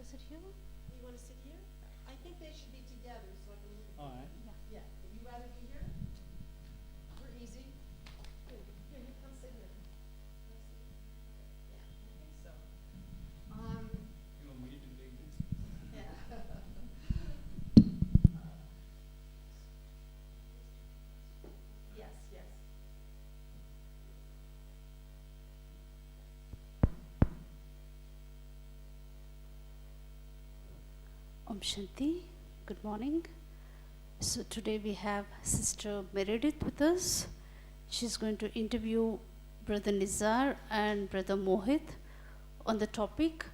sit here? You want to sit here? I think they should be together so I can look at them. All right. Yeah, would you rather be here? We're easy. Here, you come sit here. Yeah, I think so. You want me to take this? Yeah. Yes, yes. Om Shanti. Good morning. So today we have Sister Meredith with us. She's going to interview Brother Nizar and Brother Mohit on the topic,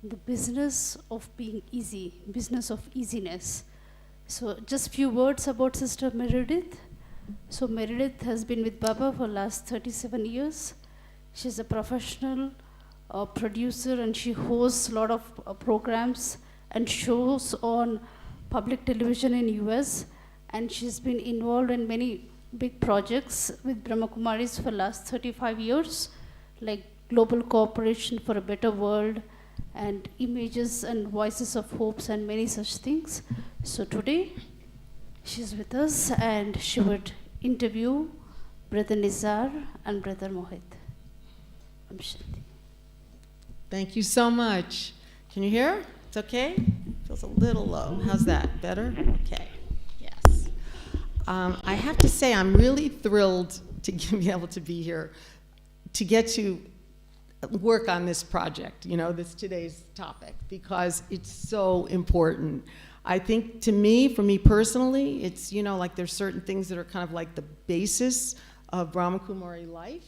the business of being easy, business of easy-ness. So just few words about Sister Meredith. So Meredith has been with Baba for last 37 years. She's a professional producer and she hosts a lot of programs and shows on public television in US, and she's been involved in many big projects with Brahma Kumaris for last 35 years, like Global Cooperation for a Better World and Images and Voices of Hopes and many such things. So today she's with us and she would interview Brother Nizar and Brother Mohit. Om Shanti. Thank you so much. Can you hear? It's okay? Feels a little low. How's that? Better? Okay. Yes. I have to say I'm really thrilled to be able to be here, to get to work on this project, this today's topic, because it's so important. I think for me personally, it's, like there's certain things that are kind of like the basis of Brahma Kumari life,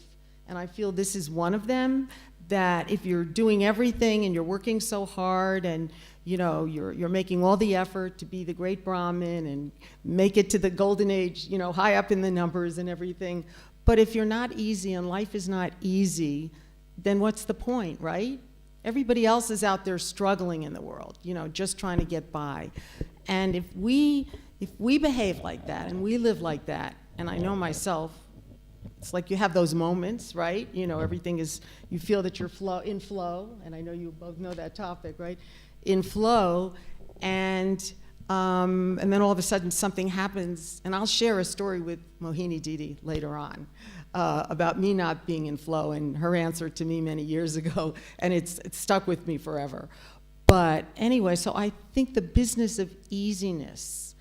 and I feel this is one of them, that if you're doing everything and you're working so hard and you're making all the effort to be the great Brahmin and make it to the golden age, high up in the numbers and everything, but if you're not easy and life is not easy, then what's the point, right? Everybody else is out there struggling in the world, just trying to get by. And if we behave like that and we live like that, and I know myself, it's like you have those moments, right? Everything is, you feel that you're in flow, and I know you both know that topic, right? In flow, and then all of a sudden something happens, and I'll share a story with Mohini Didi later on about me not being in flow and her answer to me many years ago, and it's stuck with me forever. But anyway, so I think the business of easiness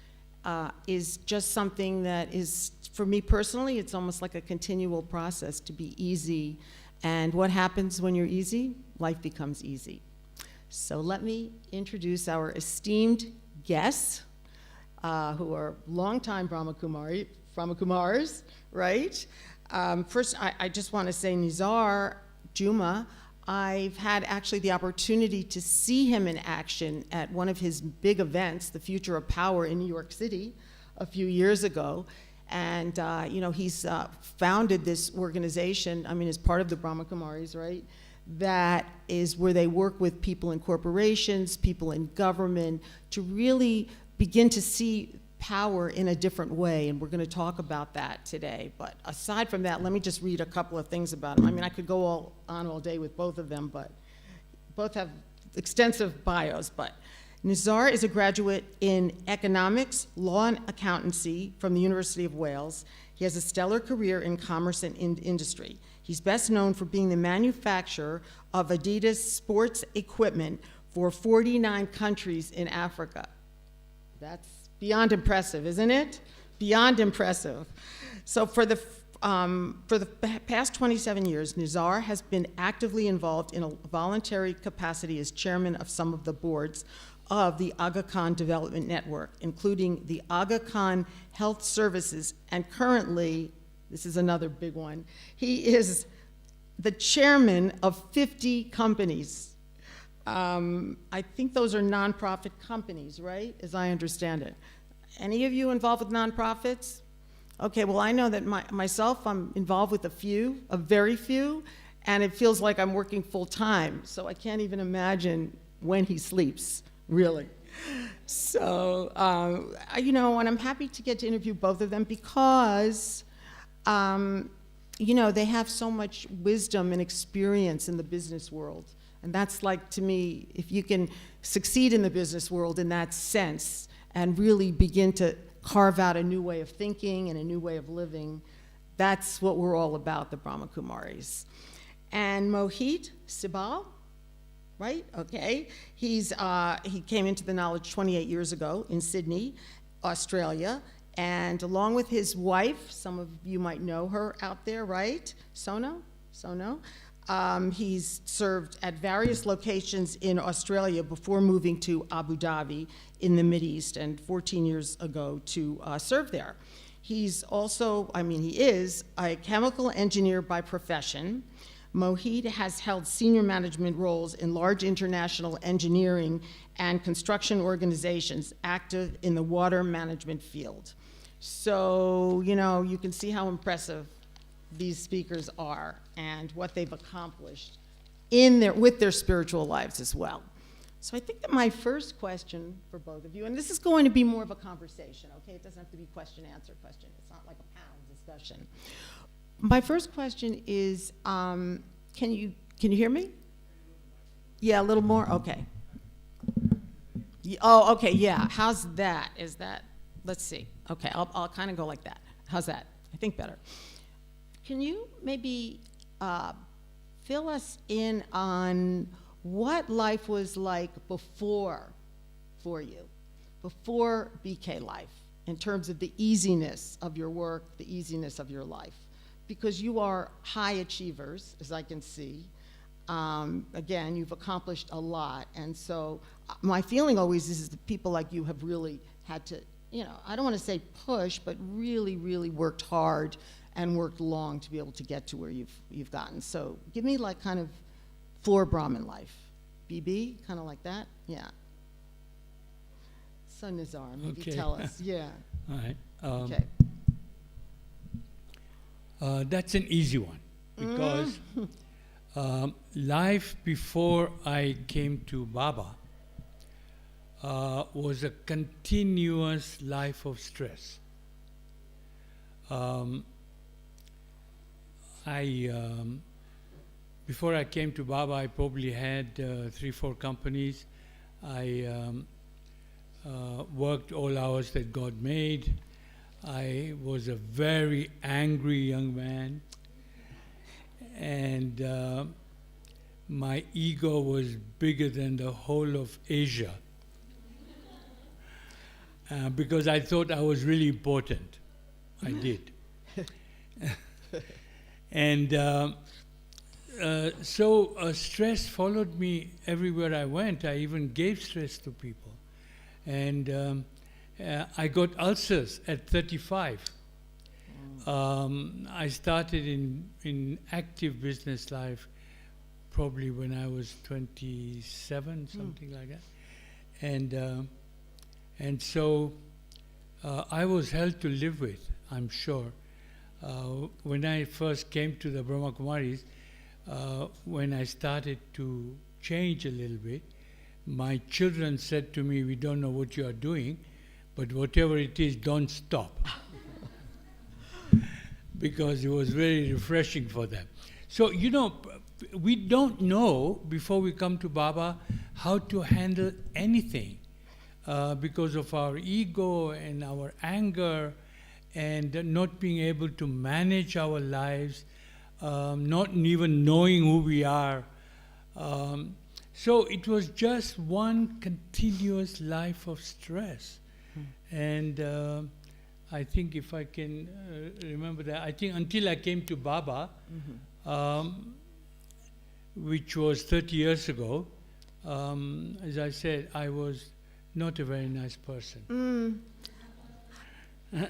is just something that is, for me personally, it's almost like a continual process to be easy. And what happens when you're easy? Life becomes easy. So let me introduce our esteemed guests, who are longtime Brahma Kumaris, right? First, I just want to say Nizar Jumma, I've had actually the opportunity to see him in action at one of his big events, the Future of Power in New York City, a few years ago. And, he's founded this organization, as part of the Brahma Kumaris, right? That is where they work with people in corporations, people in government, to really begin to see power in a different way. And we're going to talk about that today. But aside from that, let me just read a couple of things about him. I could go on all day with both of them, but both have extensive bios. But Nizar is a graduate in economics, law, and accountancy from the University of Wales. He has a stellar career in commerce and industry. He's best known for being the manufacturer of Adidas sports equipment for 49 countries in Africa. That's beyond impressive, isn't it? Beyond impressive. So for the past 27 years, Nizar has been actively involved in a voluntary capacity as chairman of some of the boards of the Aga Khan Development Network, including the Aga Khan Health Services, and currently, this is another big one, he is the chairman of 50 companies. I think those are nonprofit companies, right, as I understand it. Any of you involved with nonprofits? Okay, well, I know that myself, I'm involved with a very few, and it feels like I'm working full time, so I can't even imagine when he sleeps, really. So, and I'm happy to get to interview both of them because, they have so much wisdom and experience in the business world. And that's like, to me, if you can succeed in the business world in that sense and really begin to carve out a new way of thinking and a new way of living, that's what we're all about, the Brahma Kumaris. And Mohit Sibal, right? Okay. He came into the knowledge 28 years ago in Sydney, Australia, and along with his wife, some of you might know her out there, right? Sono? He's served at various locations in Australia before moving to Abu Dhabi in the Mideast, and 14 years ago to serve there. He's also, he is a chemical engineer by profession. Mohit has held senior management roles in large international engineering and construction organizations active in the water management field. So, you can see how impressive these speakers are and what they've accomplished with their spiritual lives as well. So I think that my first question for both of you, and this is going to be more of a conversation, okay? It doesn't have to be question, answer, question. It's not like a panel discussion. My first question is, can you hear me? Yeah, a little more? Okay. Oh, okay, yeah. How's that? Is that, let's see. Okay, I'll kind of go like that. How's that? I think better. Can you maybe fill us in on what life was like before for you, before BK life, in terms of the easiness of your work, the easiness of your life? Because you are high achievers, as I can see. Again, you've accomplished a lot. And so my feeling always is that people like you have really had to, I don't want to say push, but really, really worked hard and worked long to be able to get to where you've gotten. So give me like kind of for Brahmin life. BB, kind of like that? Yeah. So Nizar, maybe tell us. Yeah. All right. Okay. That's an easy one because life before I came to Baba was a continuous life of stress. Before I came to Baba, I probably had 3-4 companies. I worked all hours that God made. I was a very angry young man, and my ego was bigger than the whole of Asia because I thought I was really important. I did. And so stress followed me everywhere I went. I even gave stress to people. And I got ulcers at 35. I started in active business life probably when I was 27, something like that. And so I was hell to live with, I'm sure. When I first came to the Brahma Kumaris, when I started to change a little bit, my children said to me, "We don't know what you are doing, but whatever it is, don't stop." Because it was very refreshing for them. So, we don't know before we come to Baba how to handle anything because of our ego and our anger and not being able to manage our lives, not even knowing who we are. So it was just one continuous life of stress. And I think if I can remember that, I think until I came to Baba, which was 30 years ago, as I said, I was not a very nice person.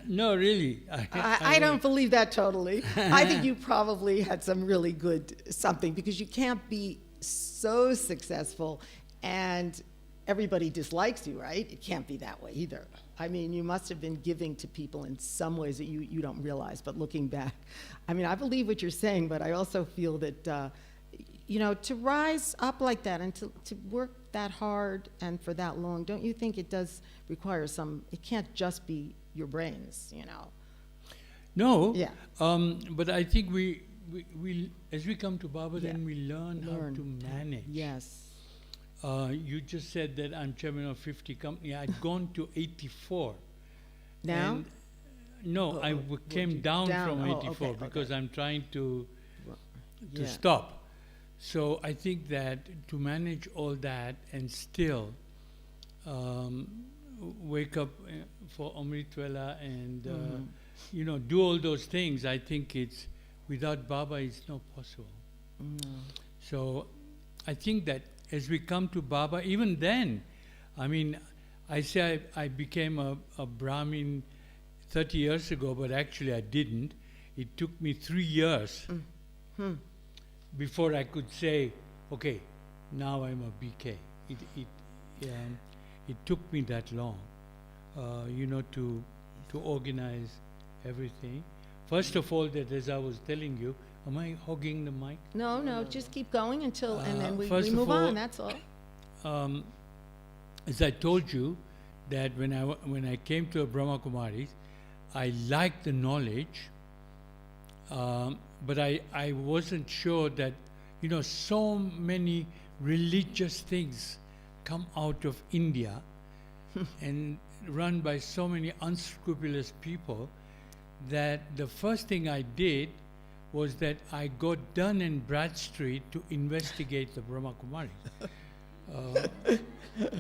No, really. I don't believe that totally. I think you probably had some really good something, because you can't be so successful and everybody dislikes you, right? It can't be that way either. I mean, you must have been giving to people in some ways that you don't realize, but looking back, I mean, I believe what you're saying, but I also feel that, to rise up like that and to work that hard and for that long, don't you think it does require it can't just be your brains, No. Yeah. But I think as we come to Baba, Yeah. then we learn how to manage. Yes. You just said that I'm chairman of 50 company. I'd gone to 84. Now? And no, Oh, I oh, came you- down down, from oh, 84 okay, because okay. I'm trying to Yeah. stop. So I think that to manage all that and still wake up for Amritwala and do all those things, I think it's without Baba it's not possible. So I think that as we come to Baba, even then, I mean, I say I became a Brahmin 30 years ago, but actually I didn't. It took me 3 years before I could say, okay, now I'm a BK. It took me that long, to organize everything. First of all, that as I was telling you, am I hogging the mic? No, just keep going until, and then we first of move all, on, that's all. As I told you, that when I came to Brahma Kumaris, I liked the knowledge, but I wasn't sure that, so many religious things come out of India and run by so many unscrupulous people that the first thing I did was that I got Dun and Bradstreet to investigate the Brahma Kumaris.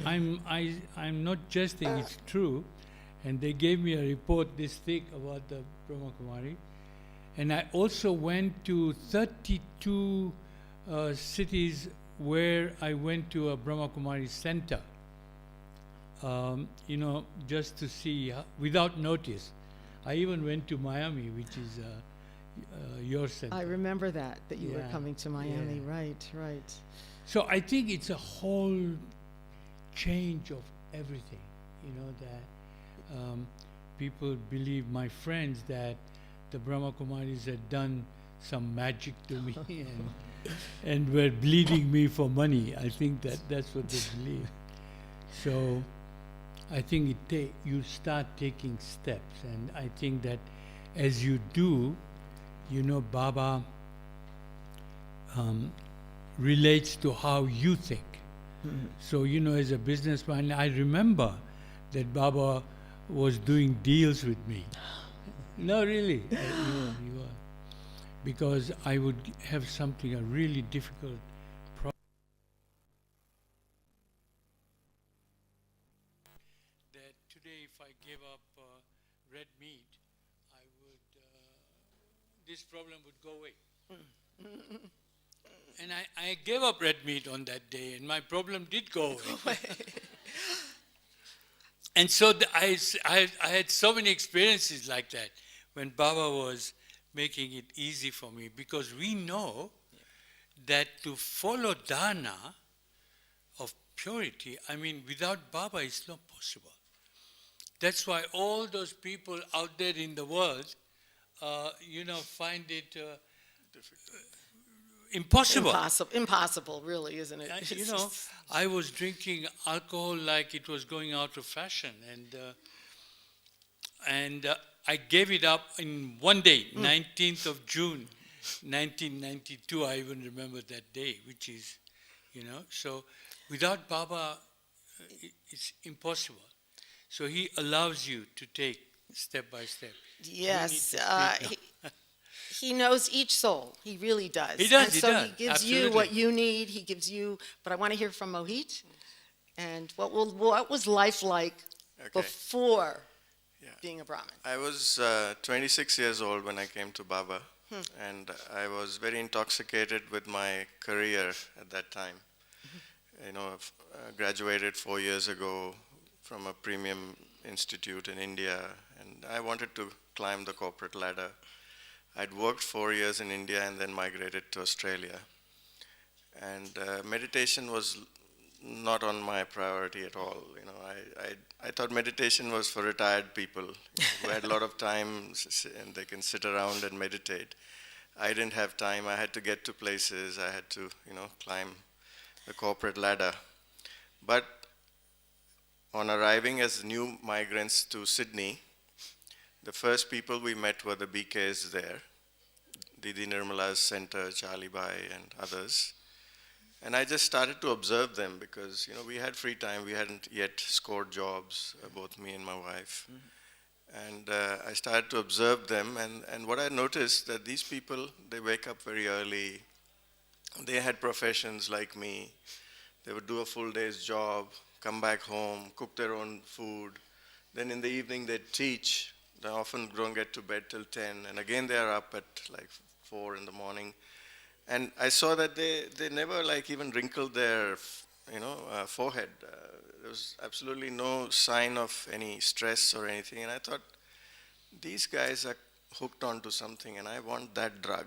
I'm not jesting, it's true. And they gave me a report this thick about the Brahma Kumari. And I also went to 32 cities where I went to a Brahma Kumari center, just to see, without notice. I even went to Miami, which is your center. I remember that you were Yeah, coming to Miami, yeah. right. So I think it's a whole change of everything, that people believe, my friends, that the Brahma Kumaris had done some magic to me and were bleeding me for money. I think that's what they believe. So I think you start taking steps, and I think that as you do, Baba relates to how you think. So, as a businessman, I remember that Baba was doing deals with me. No, really. He was. Because I would have something, a really difficult problem. That today, if I gave up red meat, this problem would go away. And I gave up red meat on that day, and my problem did go away. And so I had so many experiences like that when Baba was making it easy for me, because we know that to follow dharna of purity, without Baba it's not possible. That's why all those people out there in the world, find it impossible. Impossible, really, isn't it? I was drinking alcohol like it was going out of fashion, and I gave it up in one day, 19th of June, 1992. I even remember that day, which is, so without Baba, it's impossible. So he allows you to take step by step. Yes, We need to speak now. he knows each soul. He really does. He does, And he so does, he gives you absolutely. what you need. He gives you. But I want to hear from Mohit. And what was life like before being a Brahmin? I was 26 years old when I came to Baba, and I was very intoxicated with my career at that time. Graduated 4 years ago from a premium institute in India, and I wanted to climb the corporate ladder. I'd worked 4 years in India and then migrated to Australia. And meditation was not on my priority at all. I thought meditation was for retired people who had a lot of time and they can sit around and meditate. I didn't have time. I had to get to places. I had to, climb the corporate ladder. But on arriving as new migrants to Sydney, the first people we met were the BKs there. Didi Nirmala's center, Charlie Bai, and others. And I just started to observe them because, we had free time. We hadn't yet scored jobs, both me and my wife. And I started to observe them. And what I noticed that these people, they wake up very early. They had professions like me. They would do a full day's job, come back home, cook their own food. Then in the evening they'd teach. They often don't get to bed till 10. And again they are up at like 4 in the morning. And I saw that they never like even wrinkled their forehead. There was absolutely no sign of any stress or anything. And I thought, these guys are hooked onto something and I want that drug.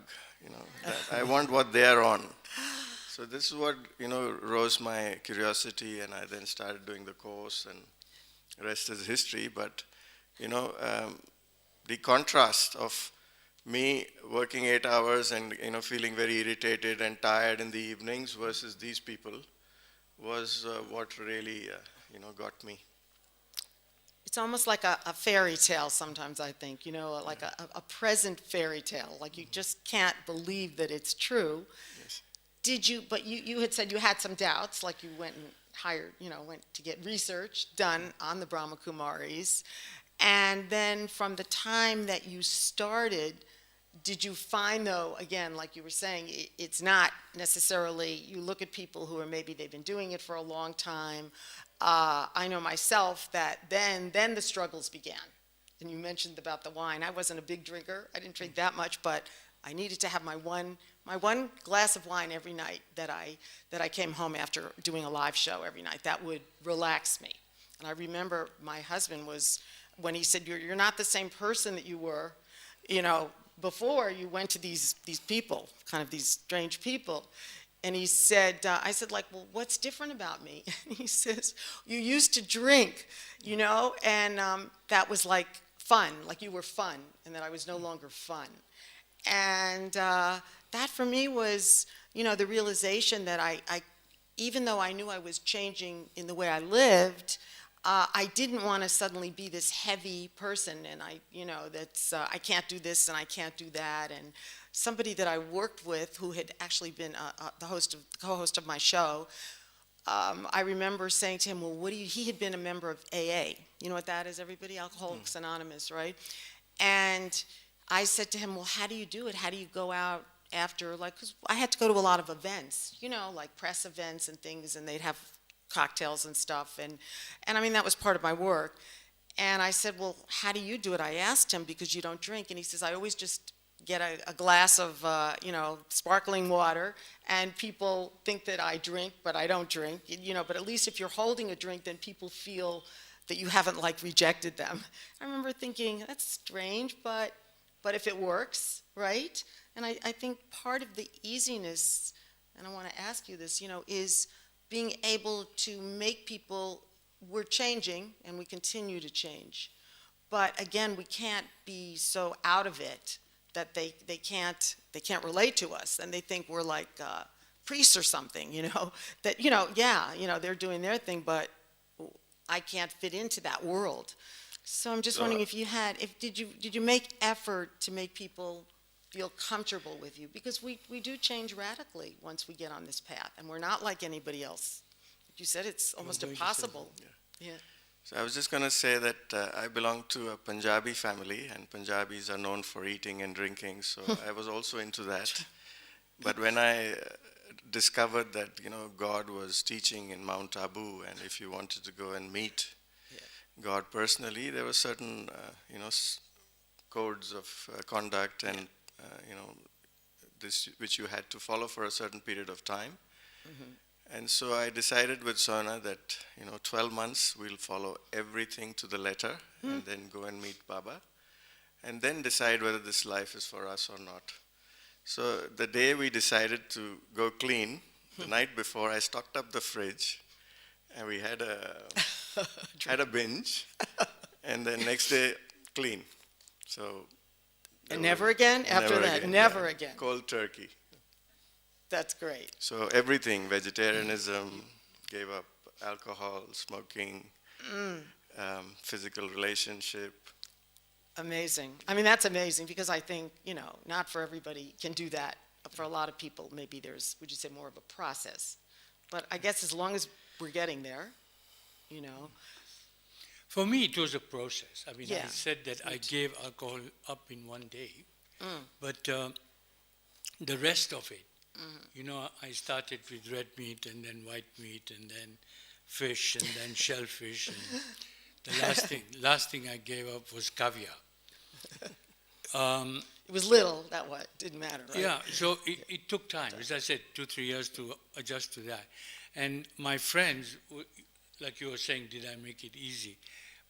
That I want what they are on. So this is what, rose my curiosity, and I then started doing the course, and the rest is history. But, the contrast of me working 8 hours and, feeling very irritated and tired in the evenings versus these people was what really, got me. It's almost like a fairy tale sometimes, I think, like a present fairy tale. Like you just can't believe that it's true. Yes. But you had said you had some doubts, like you went and hired, went to get research done on the Brahma Kumaris. And then from the time that you started, did you find, though, again, like you were saying, it's not necessarily, you look at people who are maybe they've been doing it for a long time. I know myself that then the struggles began. And you mentioned about the wine. I wasn't a big drinker. I didn't drink that much, but I needed to have my one glass of wine every night that I came home after doing a live show every night. That would relax me. And I remember my husband was, when he said, you're not the same person that you were, before you went to these people, kind of these strange people. And he said, I said, well, what's different about me? And he says, you used to drink, and that was like fun, like you were fun, and that I was no longer fun. And that for me was, the realization that I, even though I knew I was changing in the way I lived, I didn't want to suddenly be this heavy person, and I can't do this and I can't do that. And somebody that I worked with, who had actually been the co-host of my show, I remember saying to him, well, he had been a member of AA. You know what that is, everybody? Alcoholics Anonymous, right? And I said to him, well, how do you do it? How do you go out after, because I had to go to a lot of events, like press events and things, and they'd have cocktails and stuff, and I mean, that was part of my work. And I said, well, how do you do it? I asked him, because you don't drink. And he says, I always just get a glass of, sparkling water, and people think that I drink, but I don't drink, but at least if you're holding a drink, then people feel that you haven't, rejected them. I remember thinking, that's strange, but if it works, right? And I think part of the easiness, and I want to ask you this, is being able to make people, we're changing and we continue to change. But again, we can't be so out of it that they can't relate to us, and they think we're like priests or something, that, they're doing their thing, but I can't fit into that world. So I'm just wondering did you make effort to make people feel comfortable with you? Because we do change radically once we get on this path, and we're not like anybody else. You said it's almost impossible. Yeah. So I was just going to say that I belong to a Punjabi family, and Punjabis are known for eating and drinking, so I was also into that. But when I discovered that, God was teaching in Mount Abu, and if you wanted to go and meet God personally, there were certain, codes of conduct and, this which you had to follow for a certain period of time. Mm-hmm. And so I decided with Sona that, 12 months we'll follow everything to the letter and then go and meet Baba and then decide whether this life is for us or not. So the day we decided to go clean, the night before I stocked up the fridge and we had a binge and then next day clean. So. And never again after that? Again, never again. Cold turkey. That's great. So everything, vegetarianism, gave up alcohol, smoking, physical relationship. Amazing. I mean, that's amazing because I think, not for everybody can do that. For a lot of people, maybe there's, would you say, more of a process. But I guess as long as we're getting there, For me, it was a process. I mean, I Yeah. said that I gave alcohol up in one day, but the rest of it, I started with red meat and then white meat and then fish and then shellfish. And the last thing I gave up was caviar. It was little, that what, didn't matter, right? Yeah, so it took time, as I said, 2-3 years to adjust to that. And my friends, like you were saying, did I make it easy?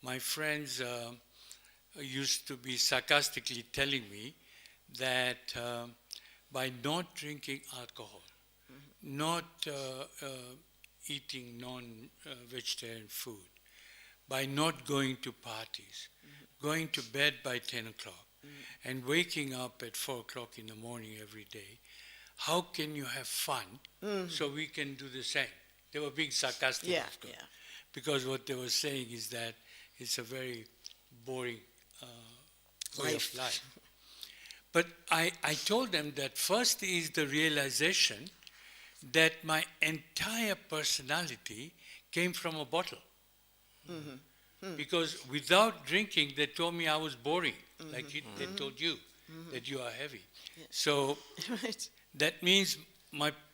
My friends used to be sarcastically telling me that by not drinking alcohol, not eating non-vegetarian food, by not going to parties, going to bed by 10 o'clock, and waking up at 4 o'clock in the morning every day, how can you have fun so we can do the same? They were being sarcastic, Yeah, of course, yeah. because what they were saying is that it's a very boring way of life. But I told them that first is the realization that my entire personality came from a bottle. Because without drinking, they told me I was boring, like they told you, that you are heavy. So Right. that means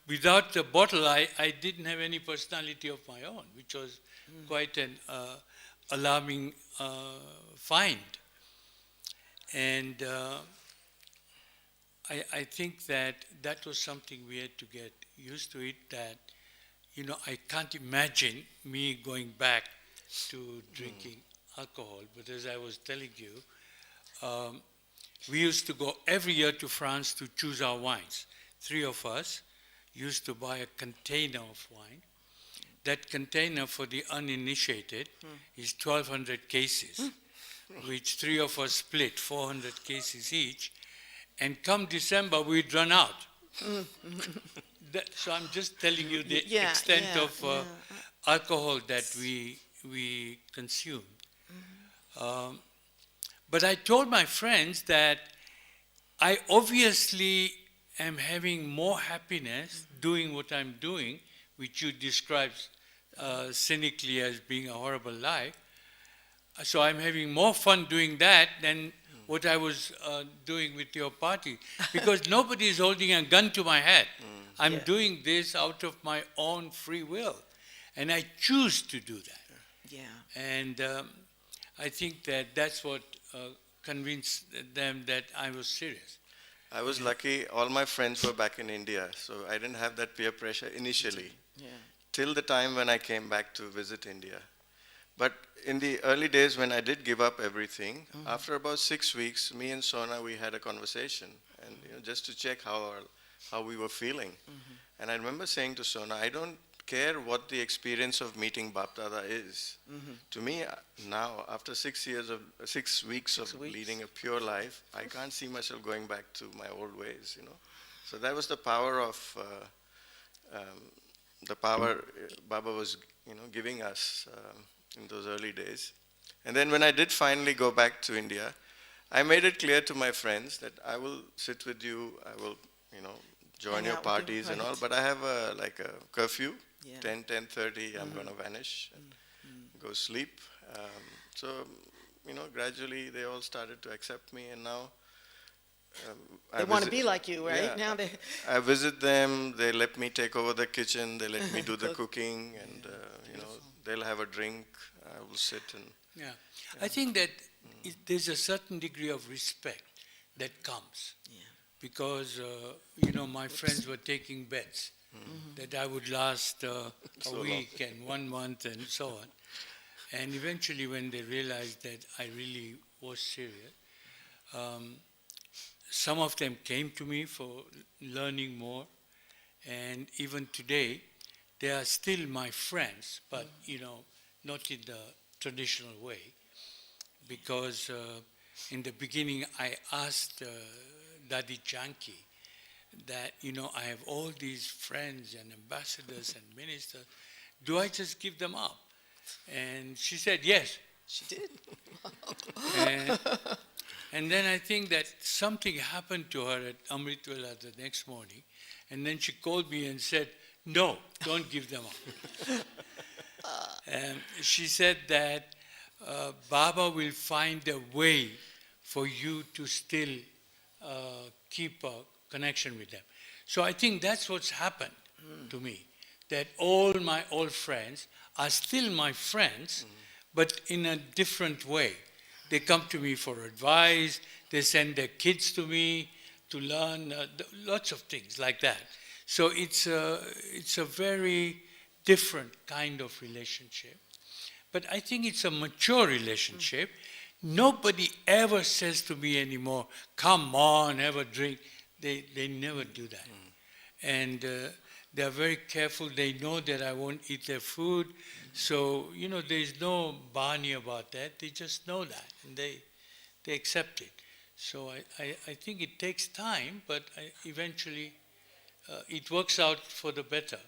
without the bottle, I didn't have any personality of my own, which was quite an alarming find. And I think that was something we had to get used to it, that, I can't imagine me going back to drinking alcohol. But as I was telling you, we used to go every year to France to choose our wines. 3 of us used to buy a container of wine. That container, for the uninitiated, is 1,200 cases, which 3 of us split, 400 cases each. And come December, we'd run out. So I'm just telling you the extent of alcohol that we consumed. But I told my friends that I obviously am having more happiness doing what I'm doing, which you describe cynically as being a horrible life. So I'm having more fun doing that than what I was doing with your party, because nobody is holding a gun to my head. I'm doing this out of my own free will, and I choose to do that. Yeah. And I think that's what convinced them that I was serious. I was lucky, all my friends were back in India, so I didn't have that peer pressure initially, till the time when I came back to visit India. But in the early days when I did give up everything, after about 6 weeks, me and Sona, we had a conversation, and just to check how we were feeling. And I remember saying to Sona, I don't care what the experience of meeting Bap Dada is. To me, now, after 6 weeks of leading a pure life, I can't see myself going back to my old ways, So that was the power of, Baba was, giving us in those early days. And then when I did finally go back to India, I made it clear to my friends that I will sit with you, I will, join Hang your out with you, parties and all, right. but I have a curfew, Yeah. 10:30, I'm going to vanish, and go sleep. So, gradually they all started to accept me, and now They want to be like you, right? Yeah. Now they. I visit them, they let me take over the kitchen, they let me do the cooking, and they'll have a drink, I will sit and... Yeah. I think that there's a certain degree of respect that comes. Because, my friends were taking bets that I would last a week and 1 month and so on. And eventually when they realized that I really was serious, some of them came to me for learning more. And even today, they are still my friends, but, not in the traditional way. Because in the beginning, I asked Dadi Janki that, I have all these friends and ambassadors and ministers. Do I just give them up? And she said, yes. She did. And And then I think that something happened to her at Amritwala the next morning. And then she called me and said, no, don't give them up. And she said that Baba will find a way for you to still keep a connection with them. So I think that's what's happened to me, that all my old friends are still my friends, but in a different way. They come to me for advice, they send their kids to me to learn lots of things like that. So it's a very different kind of relationship. But I think it's a mature relationship. Nobody ever says to me anymore, come on, have a drink. They never do that. And they're very careful. They know that I won't eat their food. So, there's no barney about that. They just know that, and they accept it. So I think it takes time, but eventually it works out for the better.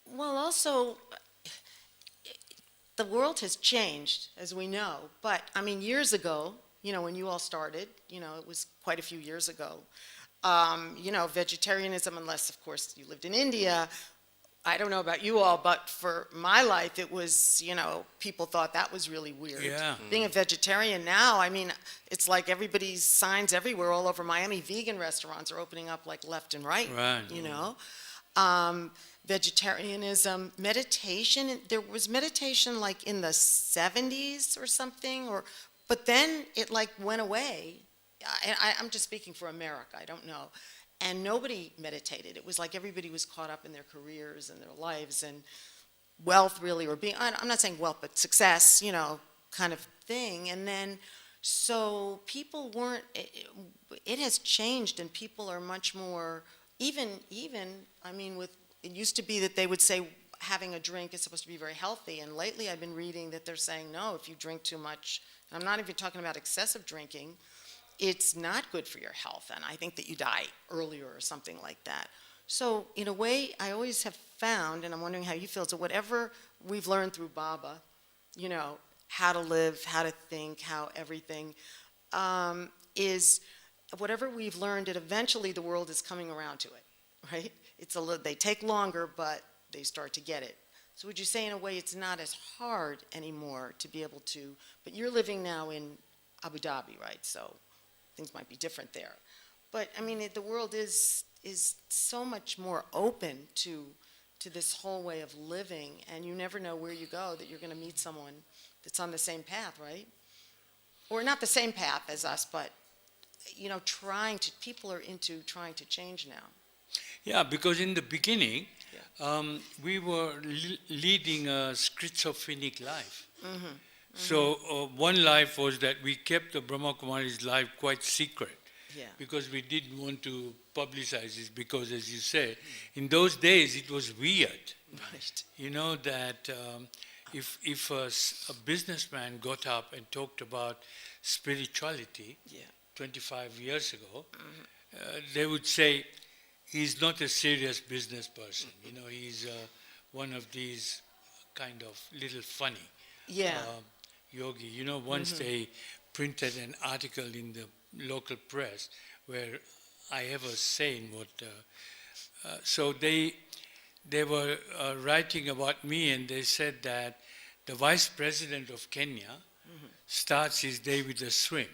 Well, also, the world has changed, as we know. But, I mean, years ago, when you all started, it was quite a few years ago, vegetarianism, unless, of course, you lived in India, I don't know about you all, but for my life, it was, people thought that was really weird. Yeah. Being a vegetarian now, I mean, it's like everybody's signs everywhere all over Miami. Vegan restaurants are opening up like left and right, Right. Vegetarianism, meditation, there was meditation like in the 70s or something, but then it like went away. I'm just speaking for America, I don't know. And nobody meditated. It was like everybody was caught up in their careers and their lives and wealth, really, or being, I'm not saying wealth, but success, kind of thing. And then, so people weren't, it has changed, and people are much more, even, I mean, it used to be that they would say having a drink is supposed to be very healthy. And lately I've been reading that they're saying, no, if you drink too much, I'm not even talking about excessive drinking, it's not good for your health, and I think that you die earlier or something like that. So in a way, I always have found, and I'm wondering how you feel, so whatever we've learned through Baba, how to live, how to think, how everything, is whatever we've learned, that eventually the world is coming around to it, right? They take longer, but they start to get it. So would you say in a way it's not as hard anymore to be able to, but you're living now in Abu Dhabi, right? So things might be different there. But, I mean, the world is so much more open to this whole way of living, and you never know where you go that you're going to meet someone that's on the same path, right? Or not the same path as us, but, people are into trying to change now. Yeah, because in the beginning, we were leading a schizophrenic life. Mm-hmm. So one life was that we kept the Brahma Kumari's life quite secret, because we didn't want to publicize it, because, as you said, in those days it was weird. Right. That if a businessman got up and talked about spirituality 25 years ago, they would say, he's not a serious business person. He's one of these kind of little funny. Yogi. Once they printed an article in the local press where I have a saying so they were writing about me, and they said that the vice president of Kenya starts his day with a swim,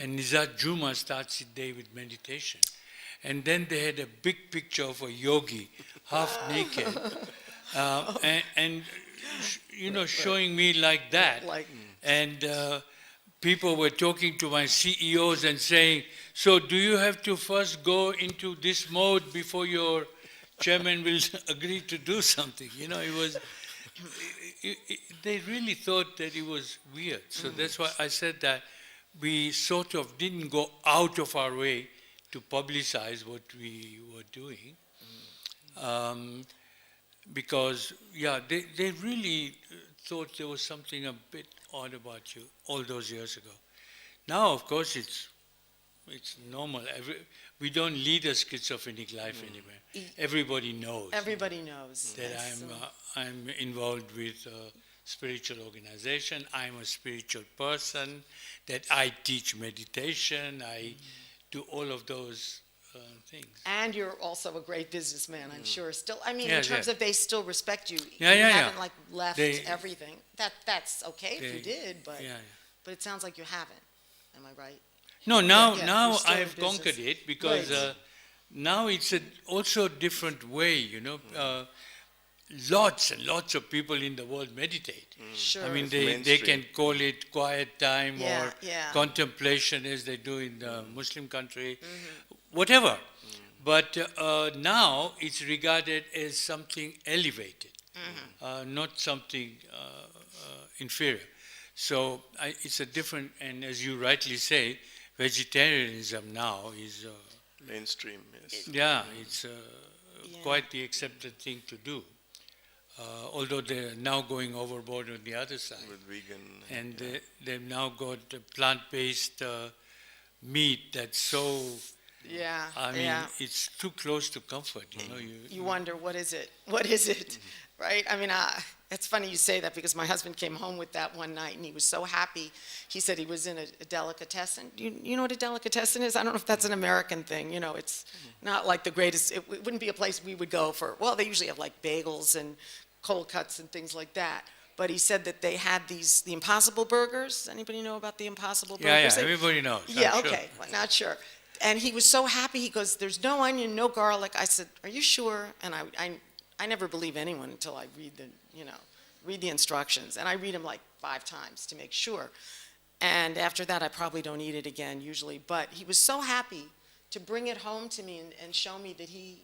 and Nizar Jumma starts his day with meditation. And then they had a big picture of a yogi, half naked, and showing me like that. And people were talking to my CEOs and saying, so do you have to first go into this mode before your chairman will agree to do something? They really thought that it was weird. So that's why I said that we sort of didn't go out of our way to publicize what we were doing. Because, they really thought there was something a bit odd about you all those years ago. Now, of course, it's normal. We don't lead a schizophrenic life anywhere. Everybody knows. Everybody knows. That I'm involved with spiritual organization. I'm a spiritual person, that I teach meditation, I do all of those things. And you're also a great businessman, I'm sure. Still, I mean, in Yes, terms yes. of they still respect you. Yeah, you yeah, haven't yeah. like left They- everything. That's okay if you They- did, but yeah, yeah. but it sounds like you haven't. Am I right? No, yeah, you're now still in I've conquered business. it because Right. now it's also a different way, you know. Lots and lots of people in the world meditate. Sure. I mean, It's they mainstream. can call it quiet time Yeah, or yeah. contemplation as they do in the Muslim country, whatever. But now it's regarded as something elevated, not something inferior. So it's a different, and as you rightly say, vegetarianism now is, Mainstream, yes. it's quite the accepted thing to do. Although they're now going overboard on the other side. With vegan. And they've now got plant-based meat that's so, Yeah. I mean, yeah. it's too close to comfort, you know. You wonder, what is it? What is it? Right? I mean, it's funny you say that because my husband came home with that one night and he was so happy. He said he was in a delicatessen. You know what a delicatessen is? I don't know if that's an American thing. You know, it's not like the greatest, it wouldn't be a place we would go for, well, they usually have like bagels and cold cuts and things like that. But he said that they had the Impossible Burgers. Anybody know about the Impossible Burgers? Yeah, everybody knows. I'm Yeah, sure. okay, well, not sure. And he was so happy. He goes, "There's no onion, no garlic." I said, "Are you sure?" And I never believe anyone until I read the instructions, and I read them like 5 times to make sure. And after that, I probably don't eat it again usually. But he was so happy to bring it home to me and show me that he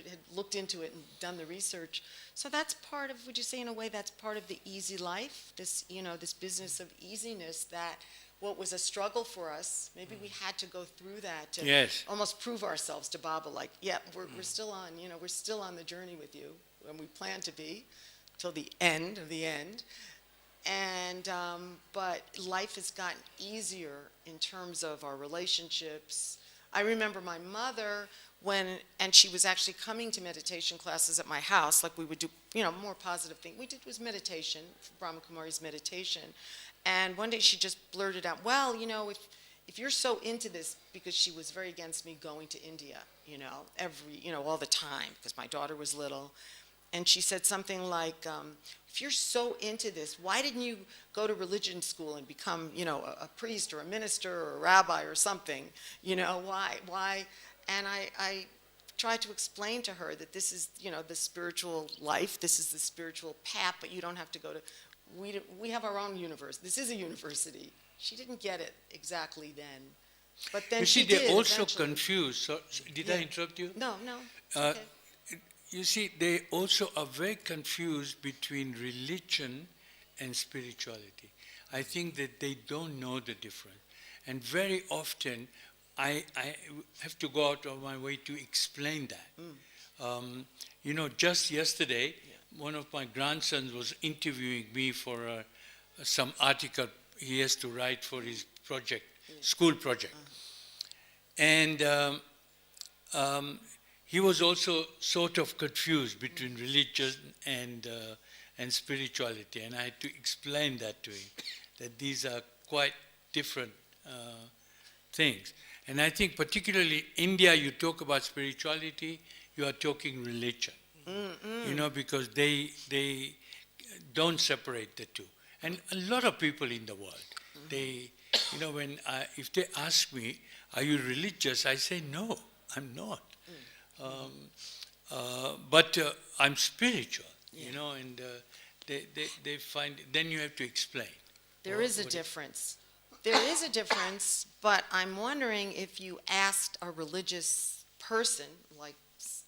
had looked into it and done the research. So that's part of, would you say in a way, that's part of the easy life, this business of easiness, that what was a struggle for us, maybe we had to go through that to Yes. almost prove ourselves to Baba, like, yeah, we're still on, we're still on the journey with you, and we plan to be till the end of the end. And, but life has gotten easier in terms of our relationships. I remember my mother and she was actually coming to meditation classes at my house, like we would do, more positive thing. We did was meditation, Brahma Kumari's meditation. And one day she just blurted out, well, if you're so into this, because she was very against me going to India, all the time, because my daughter was little. And she said something like, if you're so into this, why didn't you go to religion school and become, a priest or a minister or a rabbi or something? Why? And I tried to explain to her that this is, the spiritual life, this is the spiritual path, but you don't have to go to, we have our own universe. This is a university. She didn't get it exactly then. But then You see, she did they're also eventually. confused. So, did I interrupt you? No, it's Uh, okay. You see, they also are very confused between religion and spirituality. I think that they don't know the difference. And very often, I have to go out of my way to explain that. Just yesterday, one of my grandsons was interviewing me for some article he has to write for his project, school project. And he was also sort of confused between religion and spirituality, and I had to explain that to him, that these are quite different things. And I think particularly India, you talk about spirituality, you are talking religion, because they don't separate the two. And a lot of people in the world, they, if they ask me, are you religious? I say, no, I'm not. But I'm spiritual, and they find, then you have to explain. There is a difference. There is a difference, but I'm wondering if you asked a religious person, like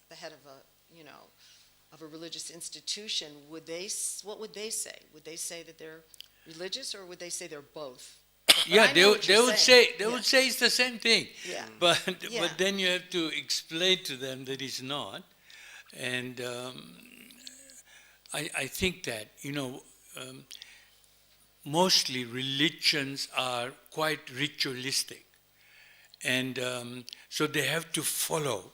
the head of a religious institution, what would they say? Would they say that they're religious, or would they say they're both? Yeah, I know what they you're would saying. say would say it's the same thing. Yeah. But Yeah. then you have to explain to them that it's not, and I think that mostly religions are quite ritualistic, and so they have to follow.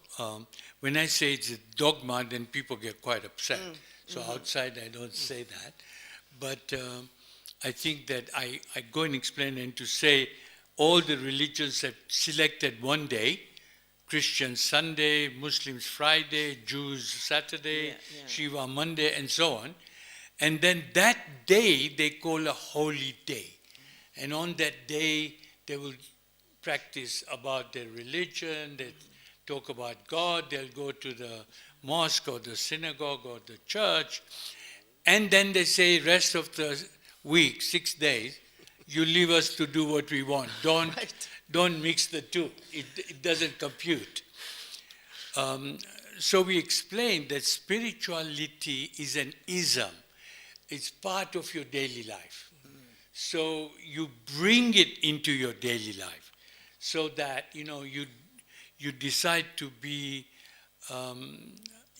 When I say it's a dogma, then people get quite upset. So outside I don't say that, but I think that I go and explain and to say all the religions have selected one day, Christians Sunday, Muslims Friday, Jews Saturday, Yeah. Shiva Monday, and so on. And then that day they call a holy day. And on that day they will practice about their religion, they talk about God, they'll go to the mosque or the synagogue or the church, and then they say rest of the week, 6 days, you leave us to do what we want. Don't mix the two. It doesn't compute. So we explained that spirituality is an ism. It's part of your daily life. So you bring it into your daily life, so that you decide to be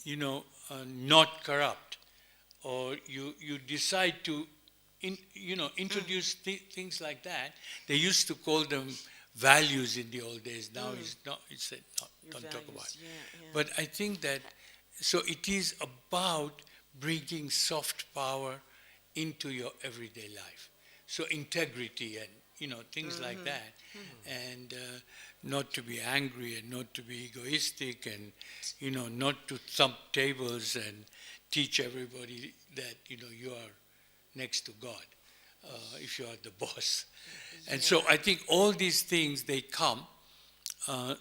not corrupt, or you decide to introduce things like that. They used to call them values in the old days. Now it's not. It's said no, don't Your talk values, about it. yeah. But I think that so it is about bringing soft power into your everyday life. So integrity and things like that, and not to be angry and not to be egoistic, and not to thump tables and teach everybody that you are next to God if you are the boss. And so I think all these things, they come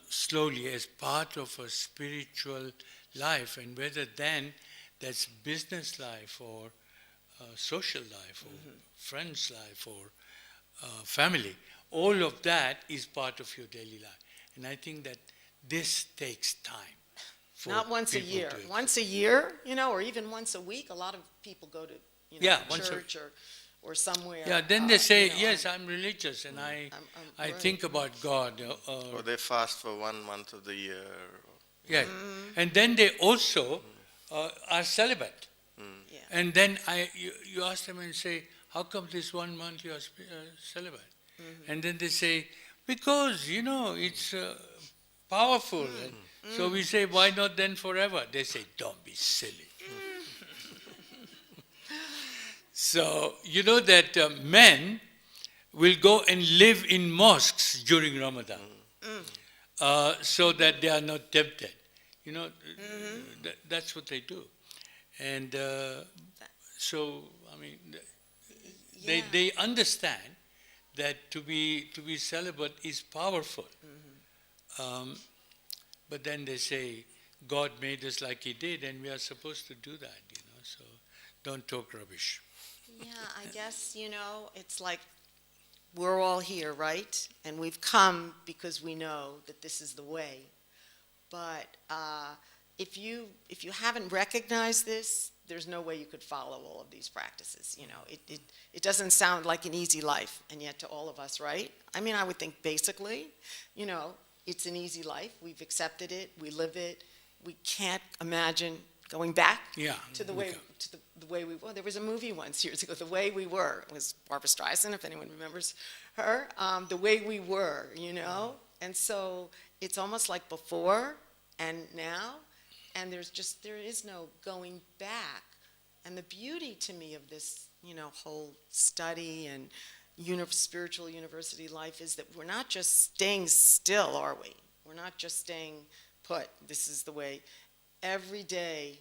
slowly as part of a spiritual life, and whether then that's business life or social life or friends life or family, all of that is part of your daily life. And I think that this takes time. For Not once a people year. to- Once a year, or even once a week. A lot of people go to once a- church or somewhere. Yeah, then they say, you know, yes, I'm religious and I right. think about God. Or they fast for 1 month of the year. Yeah. And then they also are celibate. Yeah. And then you ask them and say, how come this 1 month you are celibate? And then they say, because, it's powerful. And so we say, why not then forever? They say, don't be silly. So, you know that men will go and live in mosques during Ramadan so that they are not tempted. That's what they do. And so, I mean, they understand that to be celibate is powerful. But then they say, God made us like He did, and we are supposed to do that, so don't talk rubbish. Yeah, I guess, it's like we're all here, right? And we've come because we know that this is the way. But if you haven't recognized this, there's no way you could follow all of these practices. It doesn't sound like an easy life, and yet to all of us, right? I mean, I would think basically, it's an easy life. We've accepted it. We live it. We can't imagine going back to the way the way we were. There was a movie once years ago, The Way We Were. It was Barbra Streisand, if anyone remembers her. The Way We Were, And so it's almost like before and now, and there is no going back. And the beauty to me of this, whole study and spiritual university life is that we're not just staying still, are we? We're not just staying put. This is the way. Every day,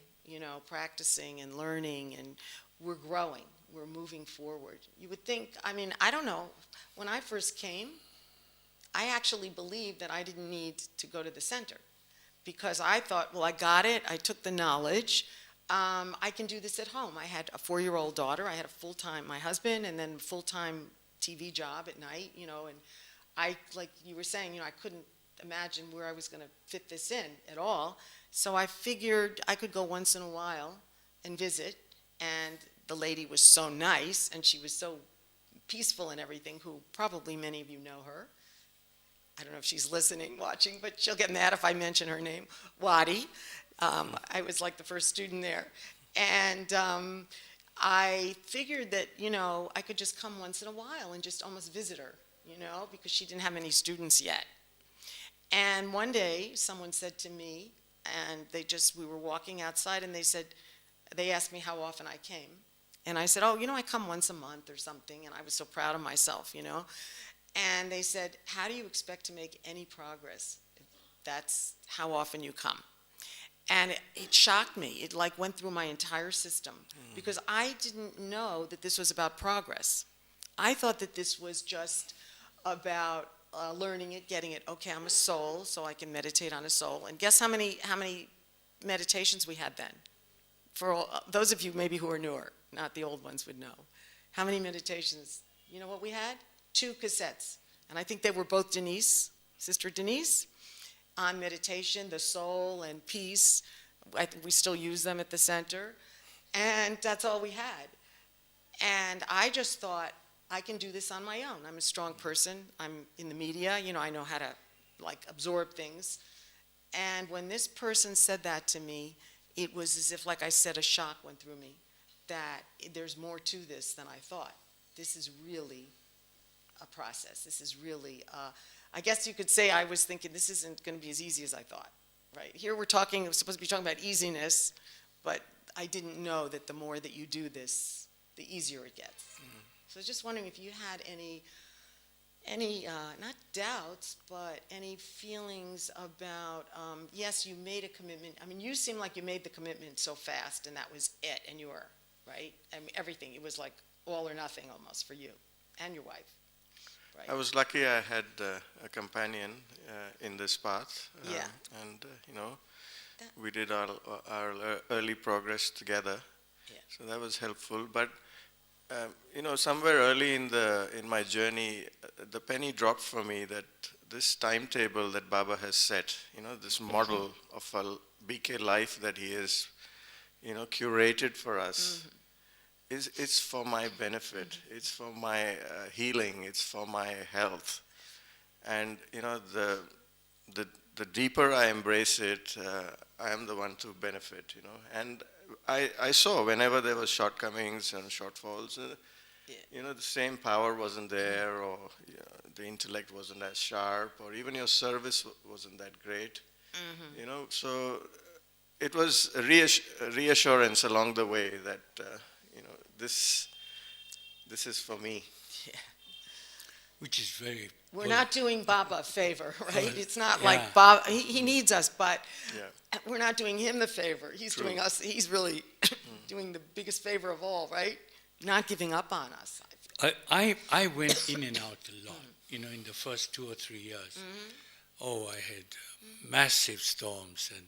practicing and learning, and we're growing. We're moving forward. You would think, I don't know, when I first came, I actually believed that I didn't need to go to the center, because I thought, well, I got it. I took the knowledge. I can do this at home. I had a 4-year-old daughter. I had a full-time, my husband, and then full-time TV job at night, and I, like you were saying, I couldn't imagine where I was going to fit this in at all. So I figured I could go once in a while and visit, and the lady was so nice, and she was so peaceful and everything, who probably many of you know her. I don't know if she's listening, watching, but she'll get mad if I mention her name, Wadi. I was like the first student there. And I figured that, I could just come once in a while and just almost visit her, because she didn't have any students yet. And one day, someone said to me, and we were walking outside, and they asked me how often I came. And I said, oh, I come once a month or something, and I was so proud of myself, And they said, how do you expect to make any progress if that's how often you come? And it shocked me. It like went through my entire system because I didn't know that this was about progress. I thought that this was just about learning it, getting it. Okay, I'm a soul, so I can meditate on a soul. And guess how many meditations we had then? For those of you maybe who are newer, not the old ones would know. How many meditations? You know what we had? 2 cassettes. And I think they were both Sister Denise, on meditation, the soul and peace. I think we still use them at the center. And that's all we had. And I just thought, I can do this on my own. I'm a strong person. I'm in the media. I know how to absorb things. And when this person said that to me, it was as if, like I said, a shock went through me, that there's more to this than I thought. This is really a process. This is really, I guess you could say I was thinking this isn't going to be as easy as I thought, right? Here we're supposed to be talking about easiness, but I didn't know that the more that you do this, the easier it gets. So I was just wondering if you had any not doubts, but any feelings about, yes, you made a commitment. I mean, you seem like you made the commitment so fast, and that was it, and you were, right? I mean, everything. It was like all or nothing almost for you and your wife, right? I was lucky I had a companion in this path. Yeah. And, we did our early progress together. Yeah. So that was helpful. But, somewhere early in my journey, the penny dropped for me that this timetable that Baba has set, this model of a BK life that he has, curated for us, it's for my benefit. It's for my healing. It's for my health. And, the deeper I embrace it, I am the one to benefit, And I saw whenever there was shortcomings and shortfalls, the same power wasn't there, or the intellect wasn't as sharp, or even your service wasn't that great, So it was a reassurance along the way that, this is for me. Yeah. Which is very... We're not doing Baba a favor, right? It's not Yeah. like Baba, he needs us, but Yeah. we're not doing him the favor. He's True. doing us, he's really doing the biggest favor of all, right? Not giving up on us. I went in and out a lot, in the first 2 or 3 years. Oh, I had massive storms, and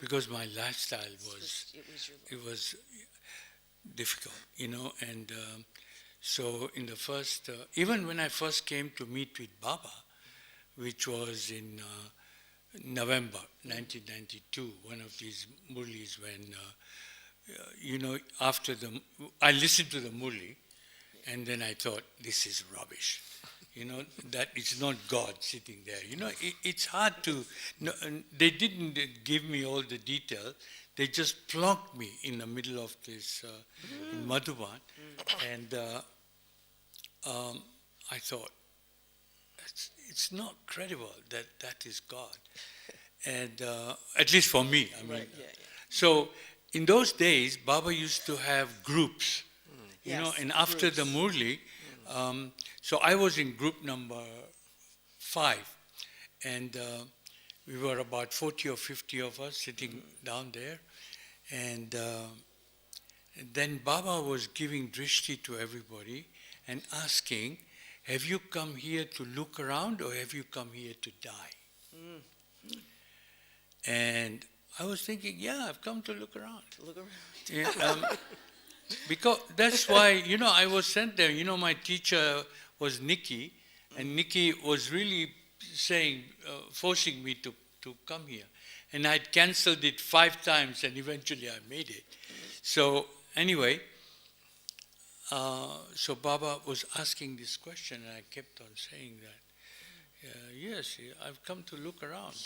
because my lifestyle was difficult, and so in the first, even when I first came to meet with Baba, which was in November 1992, one of these murlis when, I listened to the murli, and then I thought, this is rubbish. That it's not God sitting there. It's hard to, they didn't give me all the detail. They just plonked me in the middle of this, in Madhuban, and I thought, it's not credible that is God. And at least for me, I mean. Right, yeah. So in those days, Baba used to have groups, Yes, and after the Murli, so I was in group number 5, and we were about 40 or 50 of us sitting down there, and then Baba was giving drishti to everybody and asking, have you come here to look around or have you come here to die? And I was thinking, yeah, I've come to look around. Look around. Yeah, because that's why, I was sent there. My teacher was Nikki, and Nikki was really saying, forcing me to come here. And I'd cancelled it 5 times, and eventually I made it. So anyway, so Baba was asking this question, and I kept on saying that, yes, I've come to look around.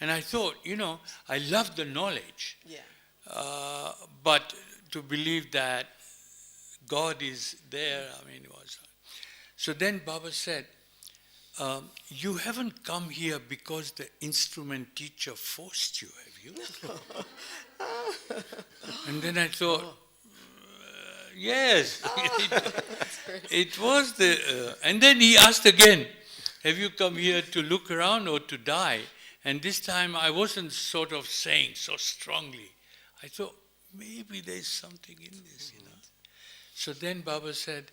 And I thought, I love the knowledge. Yeah. But to believe that God is there, I mean, it was. So then Baba said, you haven't come here because the instrument teacher forced you, have you? And then I thought, Yes. It was and then he asked again, have you come here to look around or to die? And this time I wasn't sort of saying so strongly. I thought, maybe there's something in this, you know. So then Baba said,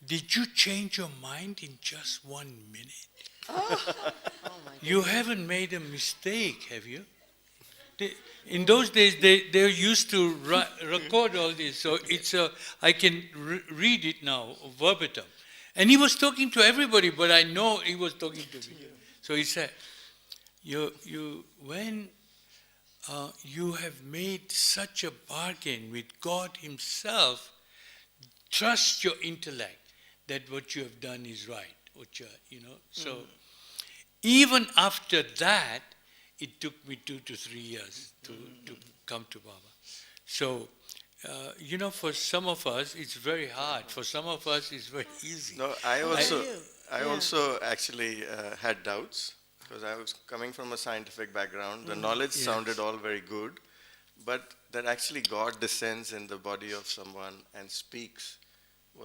did you change your mind in just 1 minute? Oh my You haven't made a mistake, have you? In those days, they used to record all this, so I can read it now, verbatim. And he was talking to everybody, but I know he was talking to me. So he said, when you have made such a bargain with God Himself, trust your intellect that what you have done is right. So even after that, it took me 2 to 3 years to come to Baba. So, for some of us, it's very hard. For some of us, it's very easy. No, I also actually had doubts because I was coming from a scientific background. The knowledge sounded all very good, but that actually God descends in the body of someone and speaks it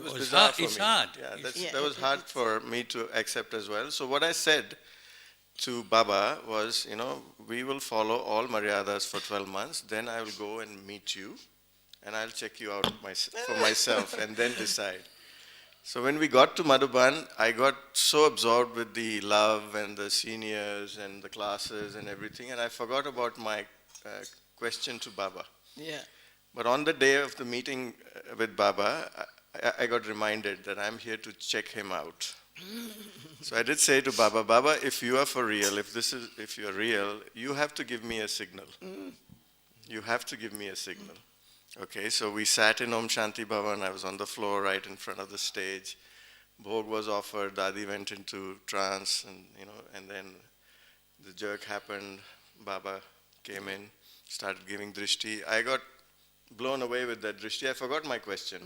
was bizarre hard. for It's me. hard. Yeah, that was hard for me to accept as well. So what I said to Baba was, we will follow all Maryadas for 12 months, then I will go and meet you, and I'll check you out for myself, and then decide. So when we got to Madhuban, I got so absorbed with the love and the seniors and the classes and everything, and I forgot about my question to Baba. Yeah. But on the day of the meeting with Baba, I got reminded that I'm here to check him out. So I did say to Baba, Baba, if you are for real, if you are real, you have to give me a signal. You have to give me a signal. Okay, so we sat in Om Shanti Bhavan. I was on the floor right in front of the stage. Bhog was offered. Dadi went into trance, and then the jerk happened. Baba came in, started giving drishti. I got blown away with that drishti. I forgot my question.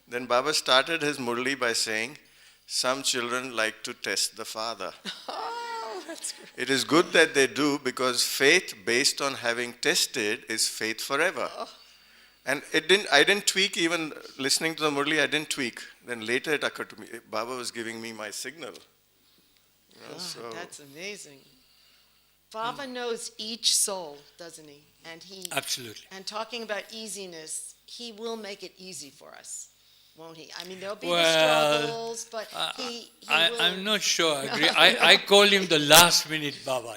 Then Baba started his murli by saying, some children like to test the father. Oh, that's great. It is good that they do because faith based on having tested is faith forever. Oh. And I didn't tweak even listening to the murli, I didn't tweak. Then later it occurred to me, Baba was giving me my signal. So That's amazing. Baba knows each soul, doesn't he? Absolutely. And talking about easiness, he will make it easy for us, won't he? I mean, there'll be Well, the struggles, but he will. I'm not sure I agree. I call him the last minute Baba,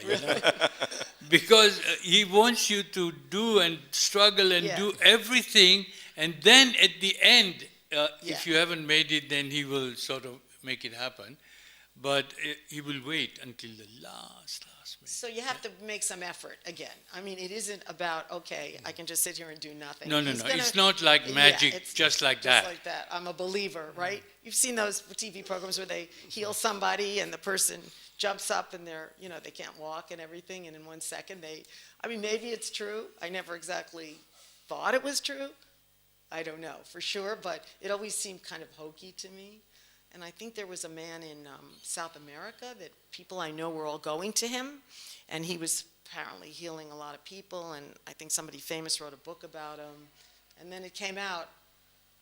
because he wants you to do and struggle and do everything, and then at the end, if you haven't made it, then he will sort of make it happen. But he will wait until the last minute. So you have to make some effort again. I mean, it isn't about, okay, I can just sit here and do nothing. No. It's not like magic, it's just like that. Just like that. I'm a believer, right? You've seen those TV programs where they heal somebody and the person jumps up and they can't walk and everything, and in 1 second maybe it's true. I never exactly thought it was true. I don't know for sure, but it always seemed kind of hokey to me. And I think there was a man in South America that people I know were all going to him, and he was apparently healing a lot of people, and I think somebody famous wrote a book about him. And then it came out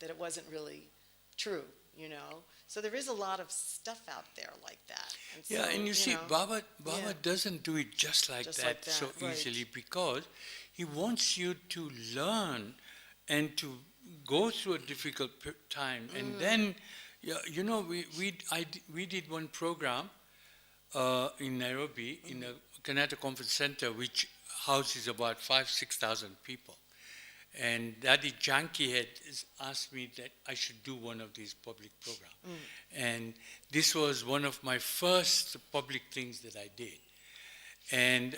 that it wasn't really true, So there is a lot of stuff out there like that. And so, and you see, Baba doesn't do it just like that so easily, because he wants you to learn and to go through a difficult time, and then. We did one program in Nairobi in a Kannada Conference Center, which houses about 5,000-6,000 people. And Daddy Janki had asked me that I should do one of these public programs. And this was one of my first public things that I did. And,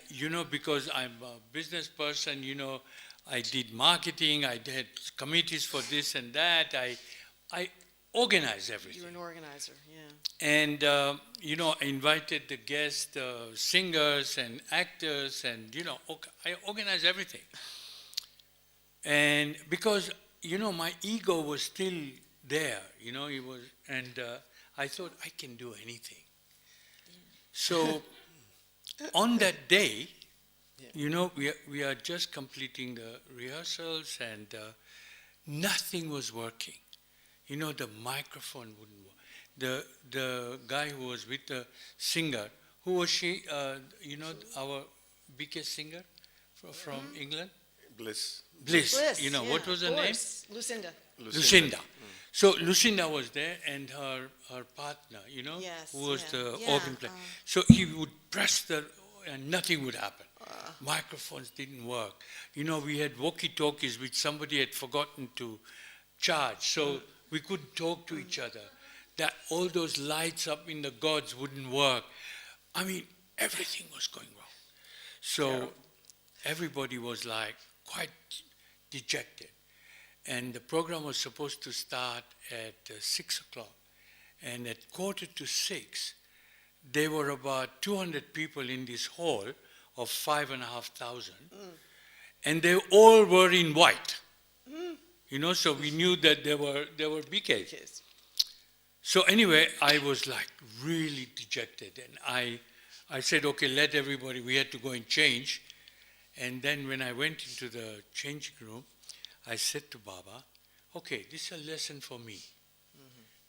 because I'm a business person, I did marketing, I did committees for this and that. I organize everything. You're an organizer, And, I invited the guest singers and actors, and, I organized everything. And because, my ego was still there, I thought I can do anything. So, on that day, we are just completing the rehearsals, and nothing was working. You know, the microphone wouldn't work. The guy who was with the singer, who was she? You know, our biggest singer from England? Bliss. Bliss. You know, what was her name? Lucinda. Lucinda. So Lucinda was there, and her partner, you know, Yes, who was yeah. the Yeah, organ player. So he would press and nothing would happen. Microphones didn't work. You know, we had walkie-talkies which somebody had forgotten to charge, so we couldn't talk to each other. That all those lights up in the gods wouldn't work. I mean, everything was going wrong. So everybody was like quite dejected. And the program was supposed to start at 6 o'clock. And at 5:45, there were about 200 people in this hall of 5,500. And they all were in white. You know, so we knew that they were BKs. So anyway, I was like really dejected. And I said, okay, let everybody, we had to go and change. And then when I went into the changing room, I said to Baba, okay, this is a lesson for me.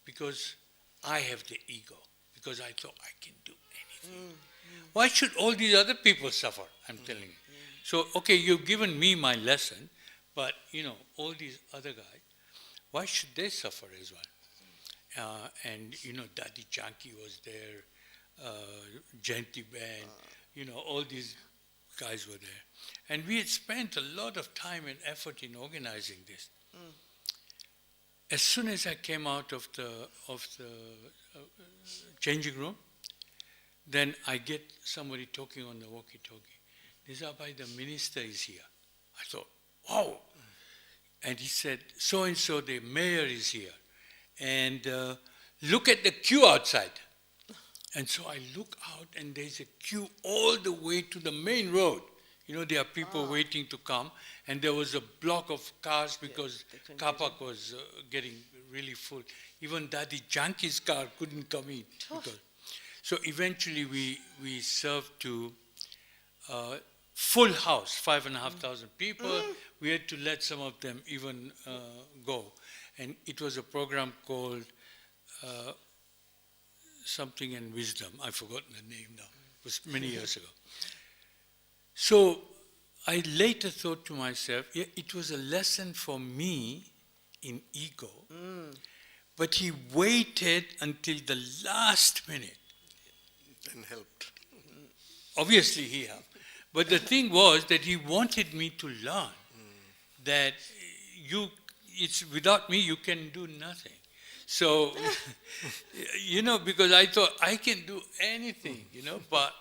Because I have the ego. Because I thought I can do anything. Why should all these other people suffer? I'm telling you. So, okay, you've given me my lesson, but, you know, all these other guys, why should they suffer as well? And, you know, Daddy Janki was there, Jayanti Band, you know, all these guys were there. And we had spent a lot of time and effort in organizing this. As soon as I came out of the changing room, then I get somebody talking on the walkie-talkie. Nizar Bhai, the minister is here. I thought, wow. And he said, so-and-so, the mayor is here. And look at the queue outside. And so I look out, and there's a queue all the way to the main road. You know, there are people waiting to come, and there was a block of cars because Kapak was getting really full. Even Daddy Janki's car couldn't come in. So eventually we served to full house, 5,500 people. We had to let some of them even go. And it was a program called Something and Wisdom. I've forgotten the name now. It was many years ago. So I later thought to myself, yeah, it was a lesson for me in ego, but he waited until the last minute. And helped. Obviously he helped. But the thing was that he wanted me to learn that it's without me you can do nothing. So, you know, because I thought I can do anything, you know, but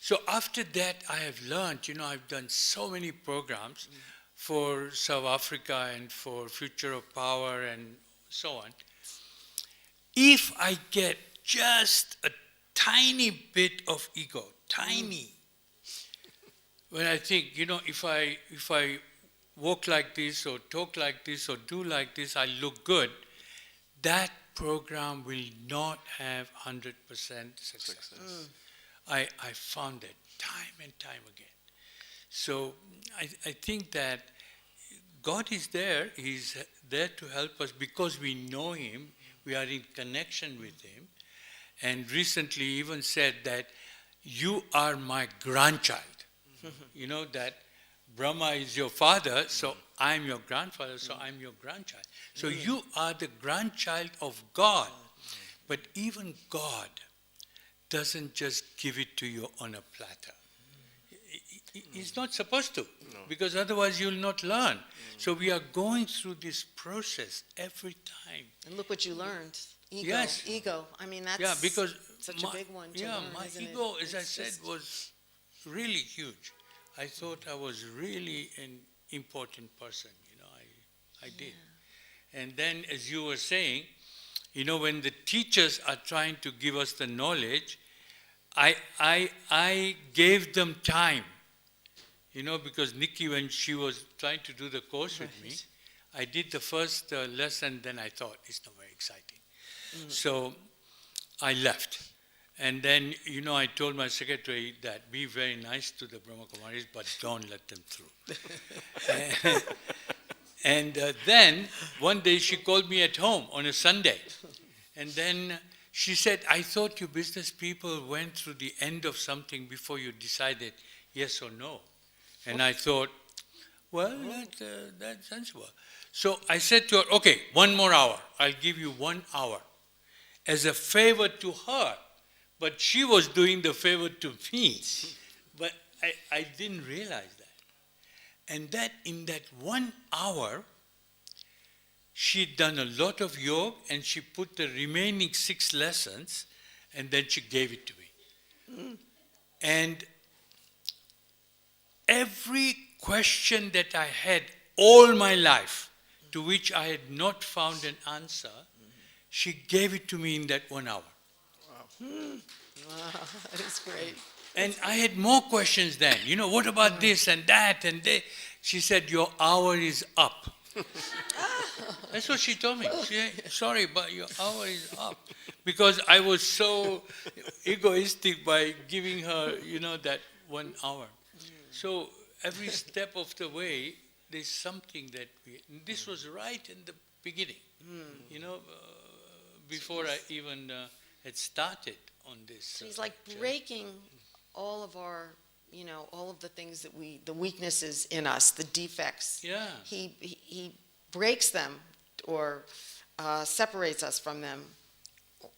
so after that I have learned, you know, I've done so many programs for South Africa and for Future of Power and so on. If I get just a tiny bit of ego, tiny, when I think, you know, if I walk like this or talk like this or do like this, I look good, that program will not have 100% success. I found it time and time again. So I think that God is there. He's there to help us because we know Him. We are in connection with Him. And recently even said that you are my grandchild. You know that Brahma is your father, so I'm your grandfather, so I'm your grandchild. So you are the grandchild of God. But even God doesn't just give it to you on a platter. He's not supposed to, because otherwise you'll not learn. So we are going through this process every time. And look what you learned. Ego. Yes. Ego. I mean, that's because such a big one to learn, my isn't ego, it? as I said, was really huge. I thought I was really an important person, you know, I did. And then, as you were saying, you know, when the teachers are trying to give us the knowledge, I gave them time, you know, because Nikki, when she was trying to do the course with me, I did the first lesson, then I thought, it's not very exciting. So I left. And then, you know, I told my secretary that be very nice to the Brahma Kumaris, but don't let them through. And then one day she called me at home on a Sunday. And then she said, I thought you business people went through the end of something before you decided yes or no. And I thought, well, that's sensible. So I said to her, okay, 1 more hour. I'll give you 1 hour as a favor to her. But she was doing the favor to me. But I didn't realize that. And that in that 1 hour, she'd done a lot of yoga and she put the remaining 6 lessons and then she gave it to me. And every question that I had all my life, to which I had not found an answer, she gave it to me in that 1 hour. Wow, that is great. And I had more questions then. What about this and that and that? She said, your hour is up. That's what she told me. She said, sorry, but your hour is up. Because I was so egoistic by giving her, that 1 hour. So every step of the way, there's something that this was right in the beginning, before I even had started on this. So he's like breaking all of our, all of the things that the weaknesses in us, the defects. Yeah. He breaks them or separates us from them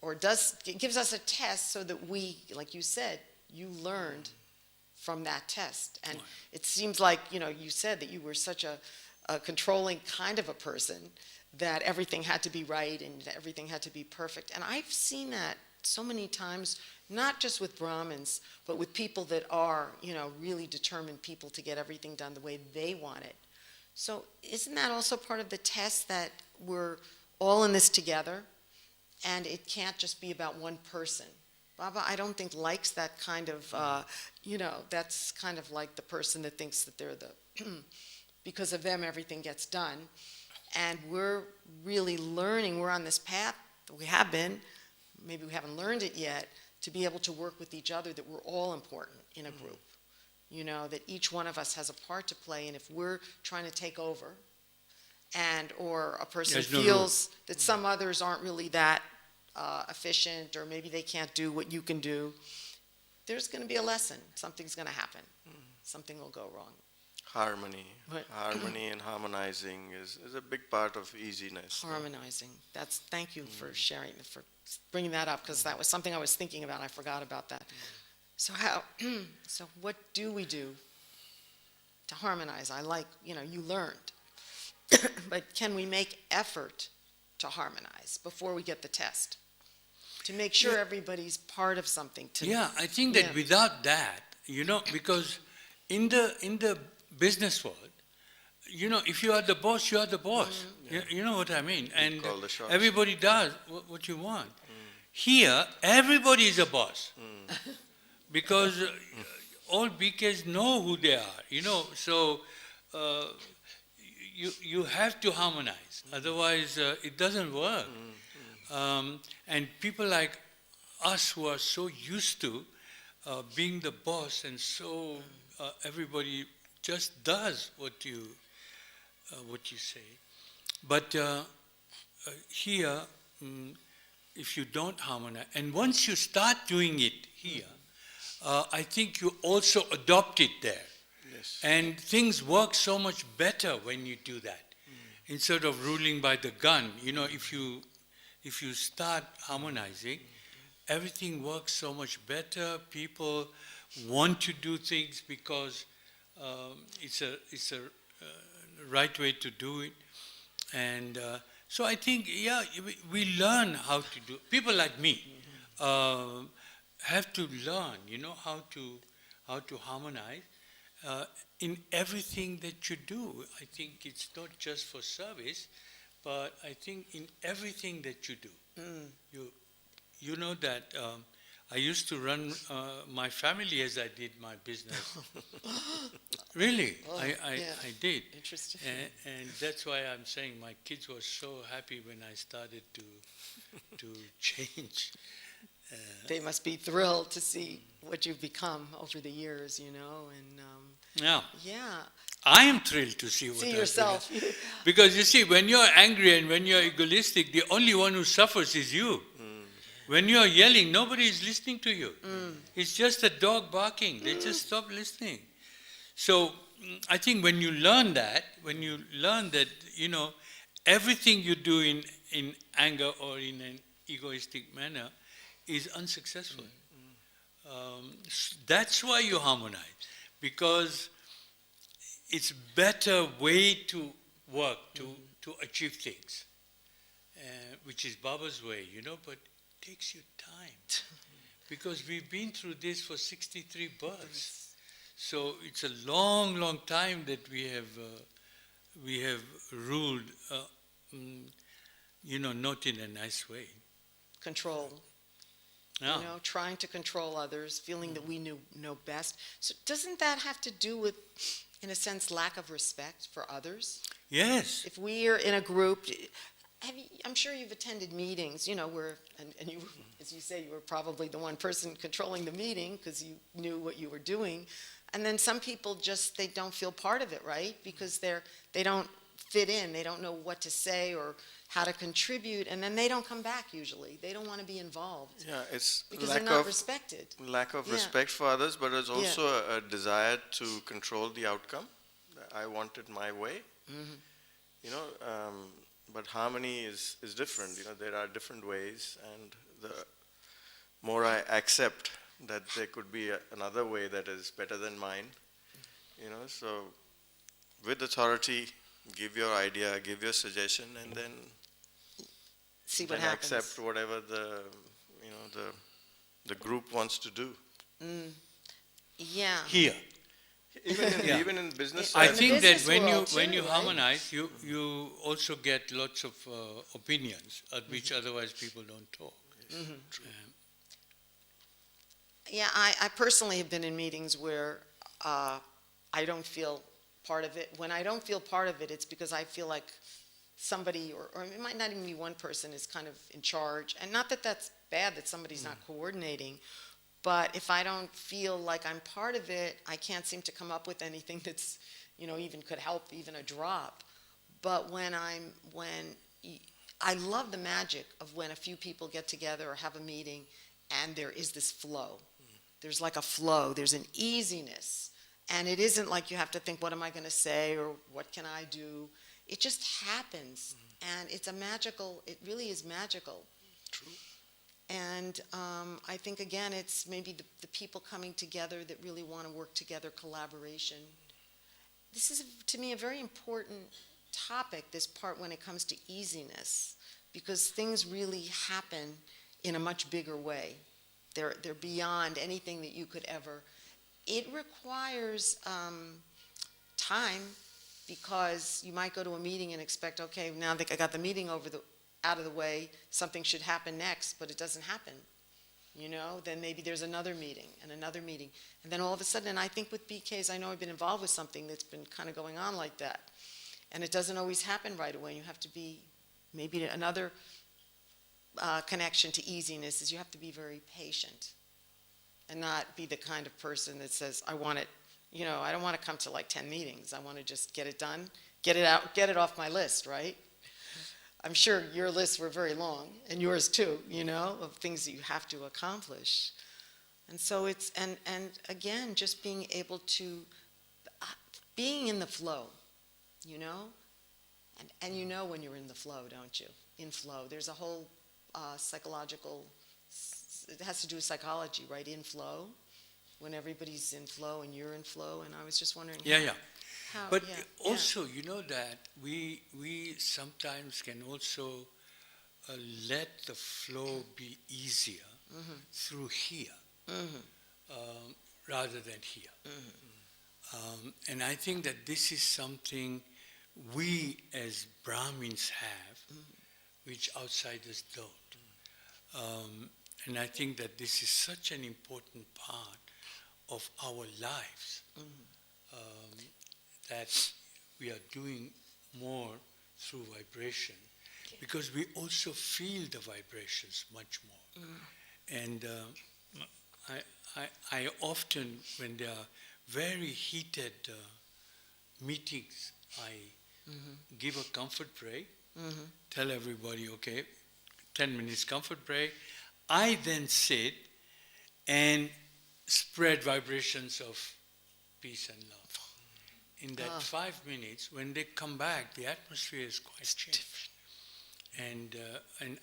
or gives us a test so that we, like you said, you learned from that test. And it seems like, you said that you were such a controlling kind of a person that everything had to be right and everything had to be perfect. And I've seen that so many times, not just with Brahmins, but with people that are, really determined people to get everything done the way they want it. So isn't that also part of the test, that we're all in this together and it can't just be about one person? Baba, I don't think, likes that kind of, that's kind of like the person that thinks that they're because of them everything gets done. And we're really learning, we're on this path, we have been, maybe we haven't learned it yet, to be able to work with each other, that we're all important in a group. That each one of us has a part to play, and if we're trying to take over, or a person feels that some others aren't really that efficient, or maybe they can't do what you can do, there's going to be a lesson. Something's going to happen. Something will go wrong. Harmony. Harmony and harmonizing is a big part of easy-ness. Harmonizing. Thank you for sharing, for bringing that up, because that was something I was thinking about. I forgot about that. So what do we do to harmonize? I like, you learned. But can we make effort to harmonize before we get the test? To make sure everybody's part of something. I think that without that, because in the business world, if you are the boss, you are the boss. You know what I mean? And everybody does what you want. Here, everybody is a boss. Because all BKs know who they are, so you have to harmonize. Otherwise, it doesn't work. And people like us who are so used to being the boss, and so everybody just does what you say. But here, if you don't harmonize, and once you start doing it here, I think you also adopt it there. Yes. And things work so much better when you do that. Instead of ruling by the gun, if you start harmonizing, everything works so much better. People want to do things because it's a right way to do it. And so I think, we learn how to do. People like me have to learn, how to harmonize in everything that you do. I think it's not just for service, but I think in everything that you do. You know that I used to run my family as I did my business. Really, I did. Interesting. And that's why I'm saying my kids were so happy when I started to change. They must be thrilled to see what you've become over the years, and Yeah. Yeah. I am thrilled to see what See happened. yourself. Because you see, when you're angry and when you're egoistic, the only one who suffers is you. When you're yelling, nobody is listening to you. It's just a dog barking. They just stop listening. So I think when you learn that, everything you do in anger or in an egoistic manner is unsuccessful. That's why you harmonize, because it's better way to work, to achieve things, which is Baba's way, but it takes you time. Because we've been through this for 63 births. So it's a long, long time that we have ruled, not in a nice way. Control. Yeah. Trying to control others, feeling that we know best. So doesn't that have to do with, in a sense, lack of respect for others? Yes. If we are in a group, I'm sure you've attended meetings, where, and you, as you say, you were probably the one person controlling the meeting because you knew what you were doing. And then some people just, they don't feel part of it, right? Because they don't fit in, they don't know what to say or how to contribute, and then they don't come back usually. They don't want to be involved. Yeah, it's because they're not respected. lack of Yeah. respect for others, but it's also a desire to control the outcome. I want it my way. But harmony is different. There are different ways, and the more I accept that there could be another way that is better than mine, so with authority, give your idea, give your suggestion, and then See what then happens. accept whatever the group wants to do. Yeah. Here. Yeah. Even in business, I in the think that business when world you too, right? harmonize, you also get lots of opinions at which otherwise people don't talk. Yeah, I personally have been in meetings where I don't feel part of it. When I don't feel part of it, it's because I feel like somebody, or it might not even be one person, is kind of in charge. And not that that's bad that somebody's not coordinating, but if I don't feel like I'm part of it, I can't seem to come up with anything that's, even could help, even a drop. But when I love the magic of when a few people get together or have a meeting and there is this flow. There's like a flow, there's an easiness. And it isn't like you have to think, what am I going to say or what can I do? It just happens. And it really is magical. True. And I think, again, it's maybe the people coming together that really want to work together, collaboration. This is, to me, a very important topic, this part when it comes to easiness, because things really happen in a much bigger way. They're beyond anything that you could ever. It requires time, because you might go to a meeting and expect, okay, now that I got the meeting out of the way, something should happen next, but it doesn't happen. Then maybe there's another meeting and another meeting. And then all of a sudden, and I think with BKs, I know I've been involved with something that's been kind of going on like that. And it doesn't always happen right away. You have to be, maybe another connection to easiness is you have to be very patient and not be the kind of person that says, I want it, I don't want to come to like 10 meetings. I want to just get it done, get it out, get it off my list, right? I'm sure your lists were very long, and yours too, of things that you have to accomplish. And so it's, and again, just being able to, being in the flow, and when you're in the flow, don't you? In flow. There's a whole psychological, it has to do with psychology, right? In flow, when everybody's in flow and you're in flow, and I was just wondering how, But also, that we sometimes can also let the flow be easier through here rather than here. And I think that this is something we as Brahmins have, which outsiders don't. And I think that this is such an important part of our lives, that we are doing more through vibration, because we also feel the vibrations much more. And I often, when there are very heated meetings, I give a comfort break, tell everybody, okay, 10 minutes comfort break. I then sit and spread vibrations of peace and love. In that 5 minutes, when they come back, the atmosphere is quite changed. And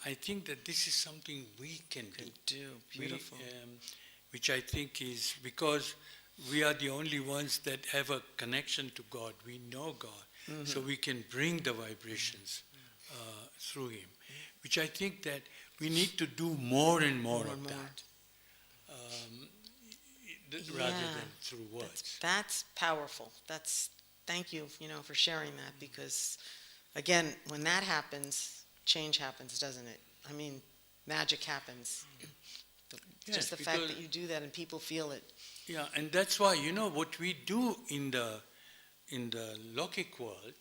I think that this is something we can do. Beautiful. Which I think is because we are the only ones that have a connection to God. We know God. So we can bring the vibrations through Him. Which I think that we need to do more and more of that. Rather than through words. That's powerful. Thank you, for sharing that, because again, when that happens, change happens, doesn't it? I mean, magic happens. Just the fact that you do that and people feel it. Yeah, and that's why, what we do in the Lokik world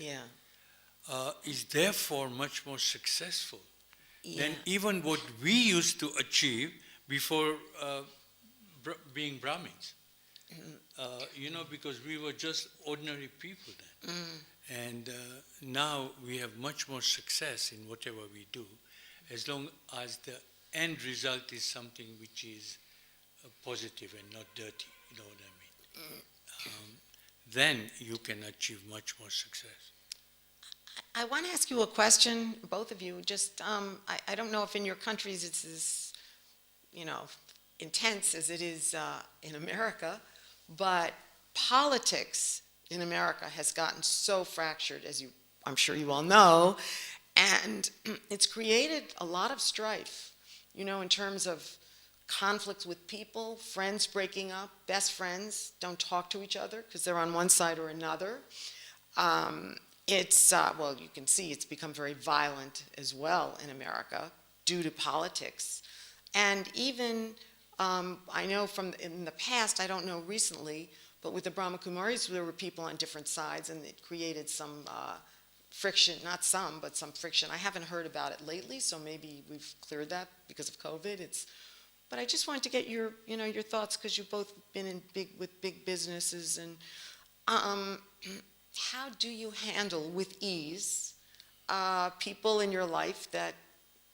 is therefore much more successful than even what we used to achieve before being Brahmins. Because we were just ordinary people then. And now we have much more success in whatever we do, as long as the end result is something which is positive and not dirty, you know what I mean? Then you can achieve much more success. I want to ask you a question, both of you. Just, I don't know if in your countries it's as, intense as it is in America, but politics in America has gotten so fractured, as I'm sure you all know, and it's created a lot of strife, in terms of conflicts with people, friends breaking up, best friends don't talk to each other because they're on one side or another. Well, you can see it's become very violent as well in America due to politics. And even, I know from in the past, I don't know recently, but with the Brahma Kumaris, there were people on different sides, and it created some friction, not some, but some friction. I haven't heard about it lately, so maybe we've cleared that because of COVID. But I just wanted to get your thoughts, because you've both been with big businesses, and how do you handle with ease people in your life that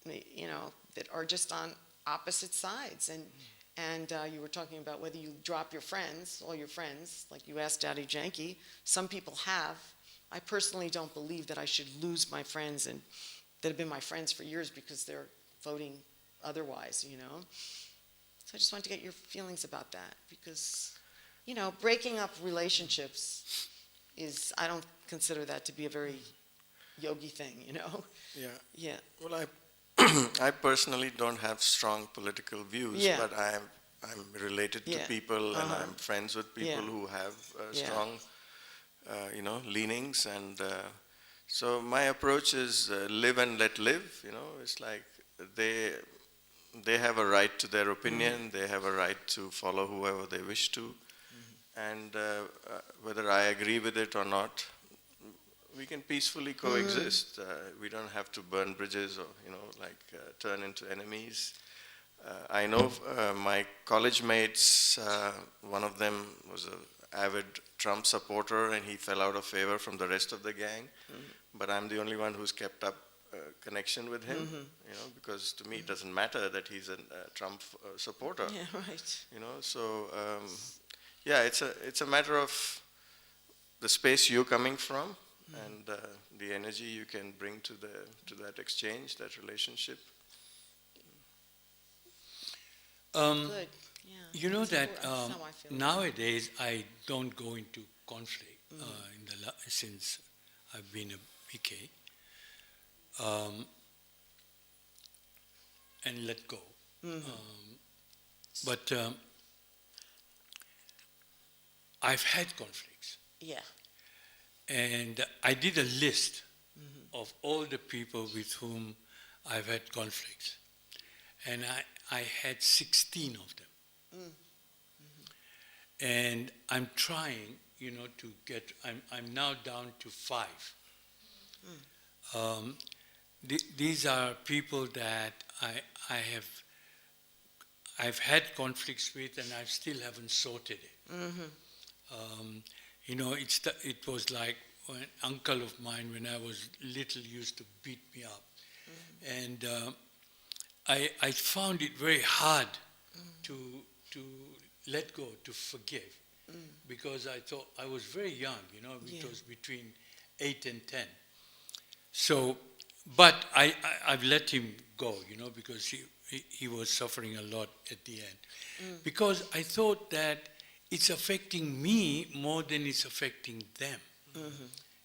that are just on opposite sides? And you were talking about whether you drop your friends, all your friends, like you asked Daddy Janky. Some people have. I personally don't believe that I should lose my friends and that have been my friends for years because they're voting otherwise, So I just wanted to get your feelings about that, because, breaking up relationships I don't consider that to be a very yogi thing, Yeah. Yeah. Well, I personally don't have strong political views, but I'm related to people, and I'm friends with people who have strong, leanings, and so my approach is live and let live. It's like they have a right to their opinion. They have a right to follow whoever they wish to, and whether I agree with it or not, we can peacefully coexist. We don't have to burn bridges or, turn into enemies. I know my college mates, one of them was an avid Trump supporter, and he fell out of favor from the rest of the gang. But I'm the only one who's kept up connection with him, because to me it doesn't matter that he's a Trump supporter. Yeah, right. So it's a matter of the space you're coming from, and the energy you can bring to that exchange, that relationship. Good. Yeah. that That's how I feel. Nowadays I don't go into conflict since I've been a PK, and let go. But I've had conflicts. Yeah. And I did a list of all the people with whom I've had conflicts. And I had 16 of them. And I'm trying, to get, I'm now down to 5. These are people that I've had conflicts with, and I still haven't sorted it. Um, it was like an uncle of mine when I was little used to beat me up. And I found it very hard to, to let go, to forgive, because I thought I was very young, it was between 8 and 10. So, but I've let him go, because he was suffering a lot at the end. Because I thought that it's affecting me more than it's affecting them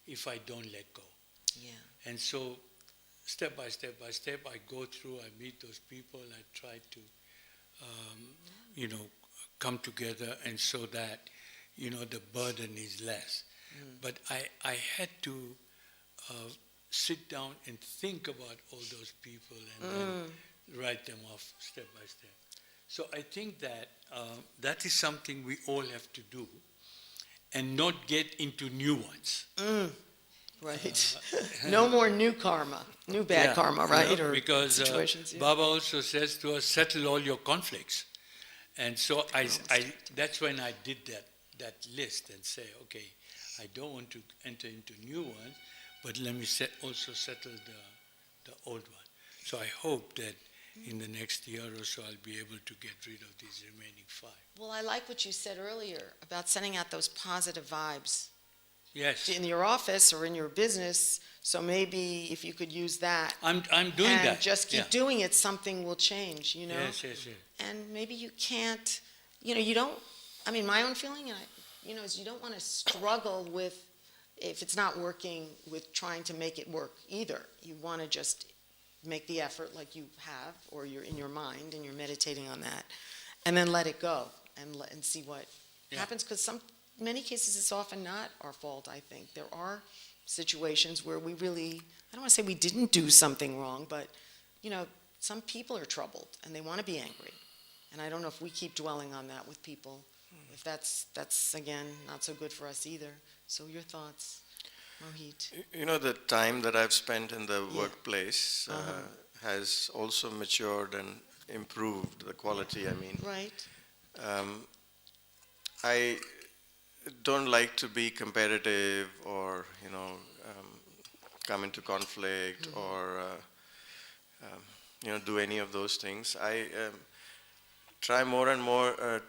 if I don't let go. Yeah. And so, step by step by step, I go through, I meet those people, I try to, come together, and so that, the burden is less. But I had to sit down and think about all those people and then write them off step by step. So I think that that is something we all have to do, and not get into new ones. Right. No more new karma, new bad karma, right? Or Because situations. Baba also says to us, settle all your conflicts. And so that's when I did that list and say, okay, I don't want to enter into new ones, but let me also settle the old one. So I hope that in the next year or so I'll be able to get rid of these remaining 5. Well, I like what you said earlier about sending out those positive vibes Yes. in your office or in your business. So maybe if you could use that. I'm doing and that. just keep doing it, something will change, Yes. And maybe you can't, you don't, my own feeling, is you don't want to struggle with, if it's not working, with trying to make it work either. You want to just make the effort like you have, or you're in your mind and you're meditating on that, and then let it go and see what happens. Because many cases it's often not our fault, I think. There are situations where we really, I don't want to say we didn't do something wrong, but, some people are troubled and they want to be angry. And I don't know if we keep dwelling on that with people, if that's again, not so good for us either. So your thoughts, Mohit? The time that I've spent in the workplace has also matured and improved the quality, Right. I don't like to be competitive or, come into conflict or, do any of those things. I try more and more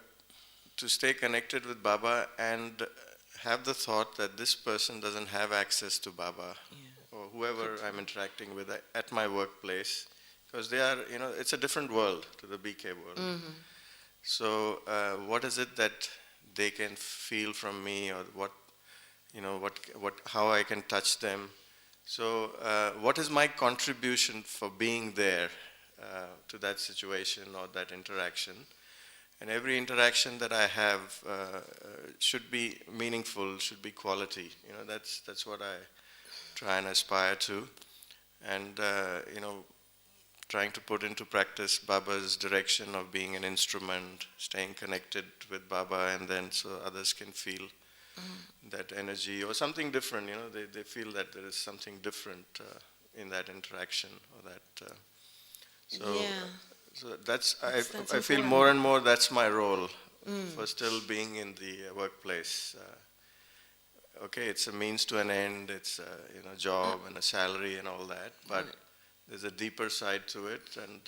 to stay connected with Baba and have the thought that this person doesn't have access to Baba or whoever I'm interacting with at my workplace, because they are, it's a different world to the BK world. So what is it that they can feel from me, or how I can touch them? So what is my contribution for being there to that situation or that interaction? And every interaction that I have should be meaningful, should be quality. That's what I try and aspire to. And, trying to put into practice Baba's direction of being an instrument, staying connected with Baba, and then so others can feel that energy or something different. They feel that there is something different in that interaction or that. So that's I feel important. more and more that's my role for still being in the workplace. Okay, it's a means to an end. It's a job and a salary and all that, but there's a deeper side to it. And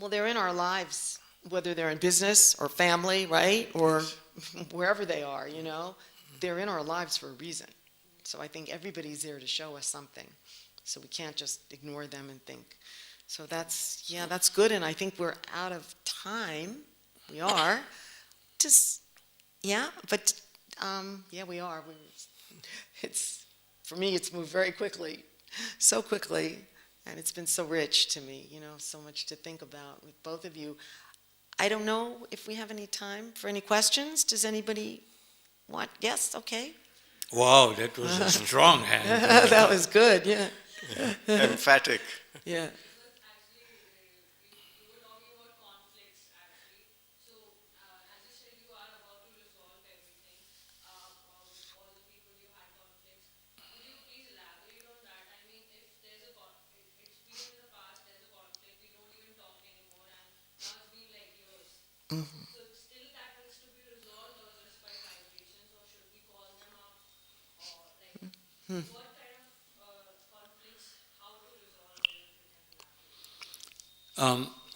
Well, they're in our lives, whether they're in business or family, right, or wherever they are. They're in our lives for a reason. So I think everybody's there to show us something. So we can't just ignore them and think. So that's good. And I think we're out of time. We are. We are. For me, it's moved very quickly, so quickly, and it's been so rich to me. So much to think about with both of you. I don't know if we have any time for any questions. Does anybody want? Yes. Okay. Wow, that was a strong hand. That was good. Yeah. emphatic. Yeah.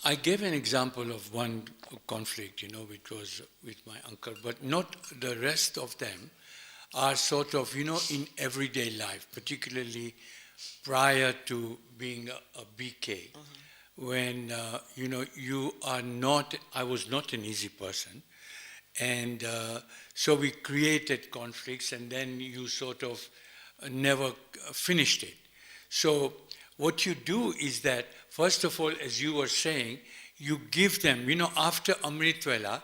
I gave an example of one conflict, which was with my uncle, but not the rest of them are sort of, in everyday life, particularly prior to being a BK, when, you are not, I was not an easy person. And so we created conflicts and then you sort of never finished it. So what you do is that, first of all, as you were saying, you give them, after Amrit Vela,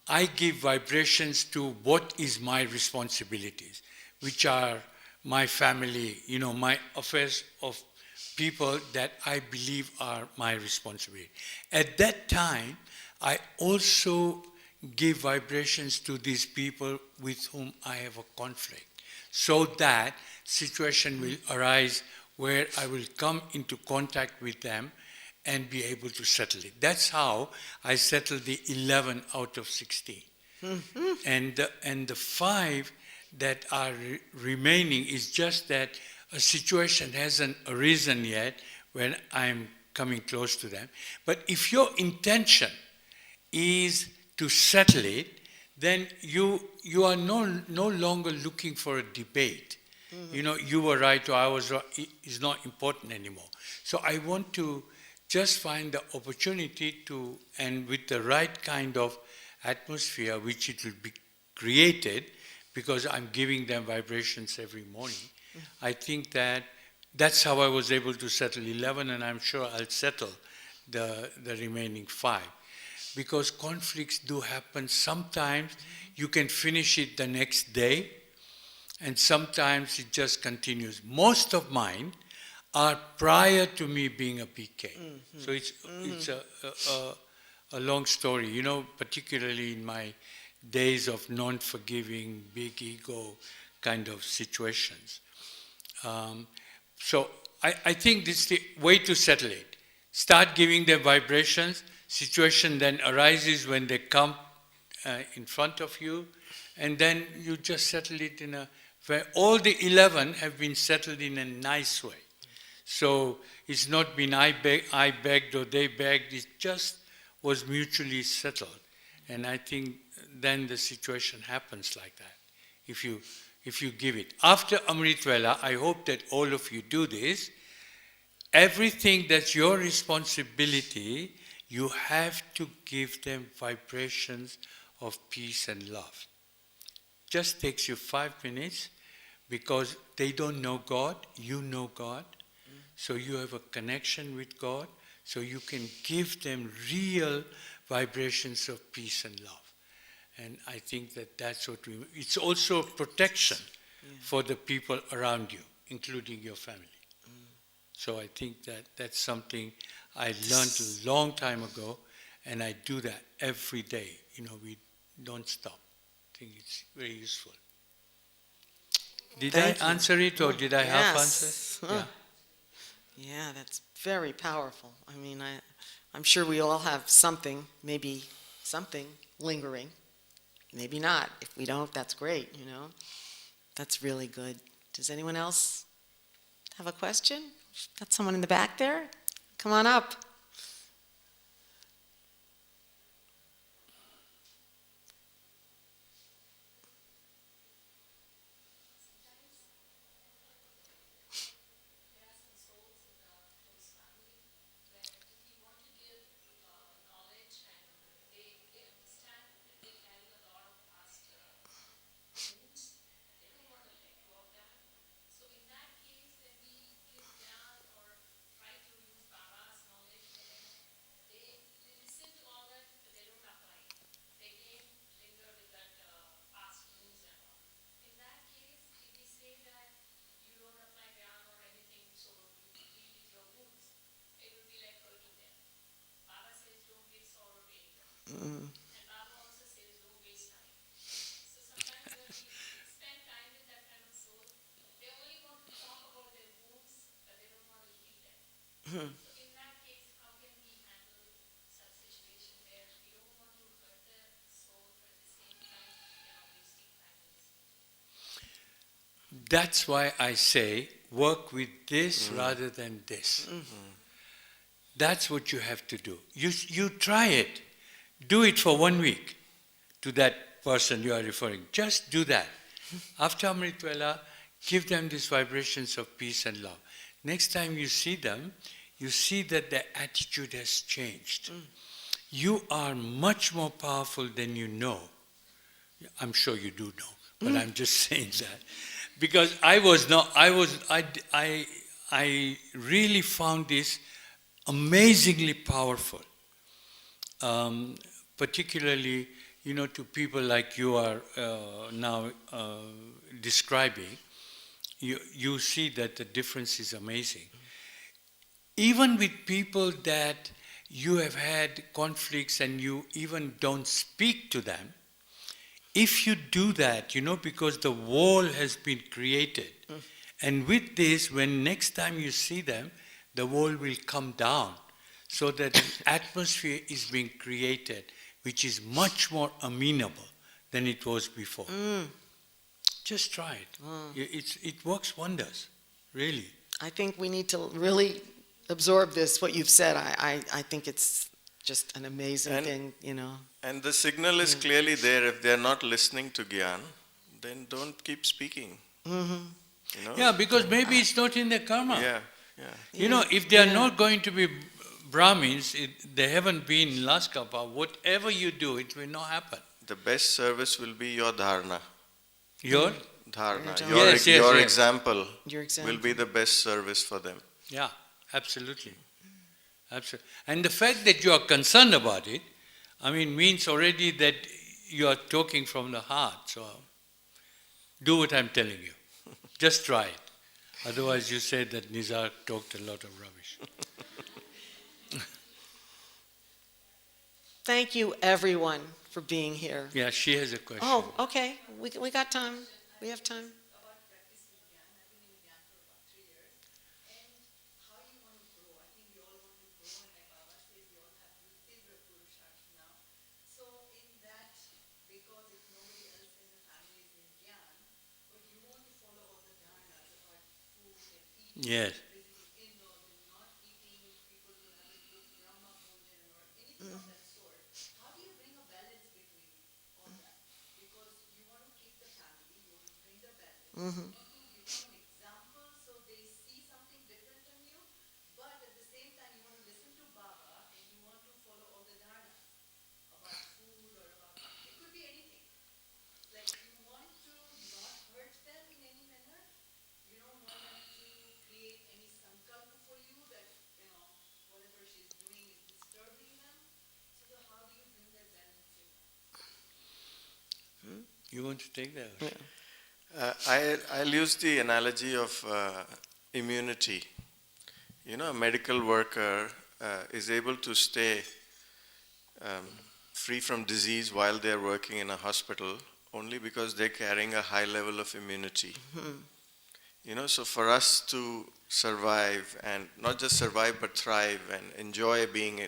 I give vibrations to what is my responsibilities, which are my family, my affairs of people that I believe are my responsibility. At that time, I also give vibrations to these people with whom I have a conflict, so that situation will arise where I will come into contact with them and be able to settle it. That's how I settled the 11 out of 16. And the 5 that are remaining is just that a situation hasn't arisen yet when I'm coming close to them. But if your intention is to settle it, then you are no longer looking for a debate. You were right or I was right, is not important anymore. So I want to just find the opportunity to, and with the right kind of atmosphere which it will be created, because I'm giving them vibrations every morning. I think that's how I was able to settle 11, and I'm sure I'll settle the remaining 5. Because conflicts do happen. Sometimes you can finish it the next day, and sometimes it just continues. Most of mine are prior to me being a PK. So it's a long story, particularly in my days of non-forgiving, big ego kind of situations. So I think this is the way to settle it. Start giving them vibrations. Situation then arises when they come in front of you, and then you just settle it in a way. All the 11 have been settled in a nice way. So it's not been I begged or they begged, it just was mutually settled. And I think then the situation happens like that, if you give it. After Amrit Vela, I hope that all of you do this. Everything that's your responsibility, you have to give them vibrations of peace and love. Just takes you 5 minutes, because they don't know God, you know God. So you have a connection with God, so you can give them real vibrations of peace and love. And I think that's what it's also a protection for the people around you, including your family. So I think that's something I learned a long time ago, and I do that every day. We don't stop. I think it's very useful. Did I answer it, or did I half answer? Yeah. Yeah, that's very powerful. I mean, I'm sure we all have something, maybe something lingering. Maybe not. If we don't, that's great, That's really good. Does anyone else have a question? Got someone in the back there? Come on up. That's why I say work with this rather than this. That's what you have to do. You try it. Do it for 1 week to that person you are referring. Just do that. After Amrit Vela, give them these vibrations of peace and love. Next time you see them, you see that their attitude has changed. You are much more powerful than you know. I'm sure you do know, but I'm just saying that. Because I really found this amazingly powerful. Particularly, to people like you are now describing, you see that the difference is amazing. Even with people that you have had conflicts and you even don't speak to them, if you do that, because the wall has been created, and with this, when next time you see them, the wall will come down, so that an atmosphere is being created which is much more amenable than it was before. Just try it. It works wonders, really. I think we need to really absorb this, what you've said. I think it's just an amazing thing, And the signal is clearly there. If they're not listening to Gyan, then don't keep speaking. Yeah, because maybe it's not in their karma. Yeah. If they are not going to be Brahmins, they haven't been in last kalpa, whatever you do, it will not happen. The best service will be your dharana. Your? Dharana. Yes, Your yes. example Your example will be the best service for them. Yeah, absolutely. Absolutely. And the fact that you are concerned about it, means already that you are talking from the heart. So do what I'm telling you. Just try it. Otherwise you say that Nizar talked a lot of rubbish. Thank you, everyone, for being here. Yeah, she has a question. Oh, okay. We got time. We have time. Yes. You want to take that? I'll use the analogy of immunity. A medical worker is able to stay free from disease while they're working in a hospital only because they're carrying a high level of immunity. So for us to survive, and not just survive but thrive and enjoy being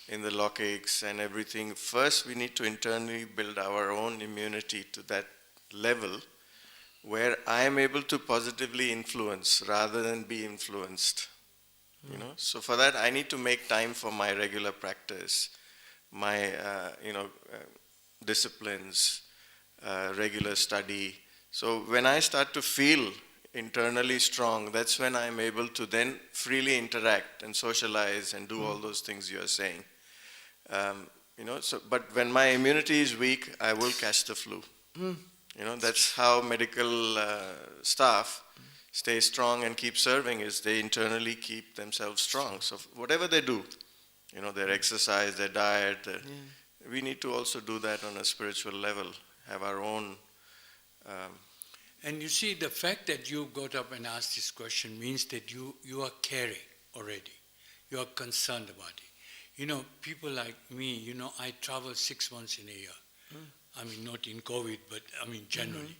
in the lockakes and everything, first we need to internally build our own immunity to that level where I am able to positively influence rather than be influenced. So for that I need to make time for my regular practice, my disciplines, regular study. So when I start to feel internally strong, that's when I'm able to then freely interact and socialize and do all those things you are saying. But when my immunity is weak, I will catch the flu. That's how medical staff stay strong and keep serving, is they internally keep themselves strong. So whatever they do, their exercise, their diet, we need to also do that on a spiritual level, have our own. And you see, the fact that you got up and asked this question means that you are caring already. You are concerned about it. People like me, I travel 6 months in a year. Not in COVID, but generally.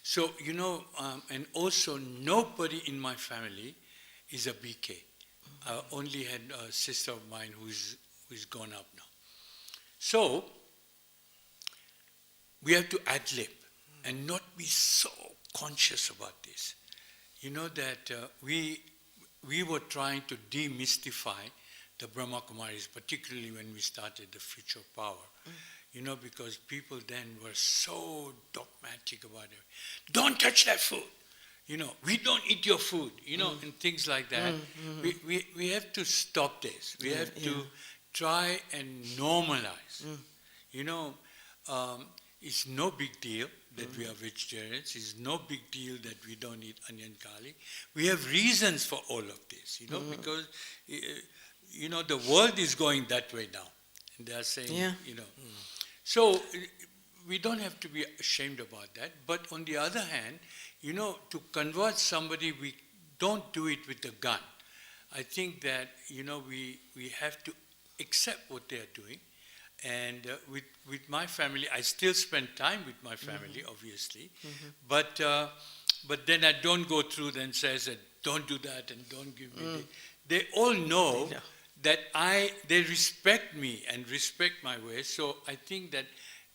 So, and also nobody in my family is a BK. I only had a sister of mine who's gone up now. So, we have to ad-lib and not be so conscious about this. You know that we were trying to demystify the Brahma Kumaris, particularly when we started the Future Power. You know, because people then were so dogmatic about it. Don't touch that food. You know, we don't eat your food, you know, and things like that. We have to stop this. We have to try and normalize. You know, it's no big deal that we are vegetarians. It's no big deal that we don't eat onion garlic. We have reasons for all of this, you know, because, you know, the world is going that way now. And they are saying, you know. So we don't have to be ashamed about that. But on the other hand, you know, to convert somebody, we don't do it with a gun. I think that, you know, we have to accept what they are doing. And with my family, I still spend time with my family, obviously. But then I don't go through and say, don't do that and don't give me this. They all know that they respect me and respect my ways. So I think that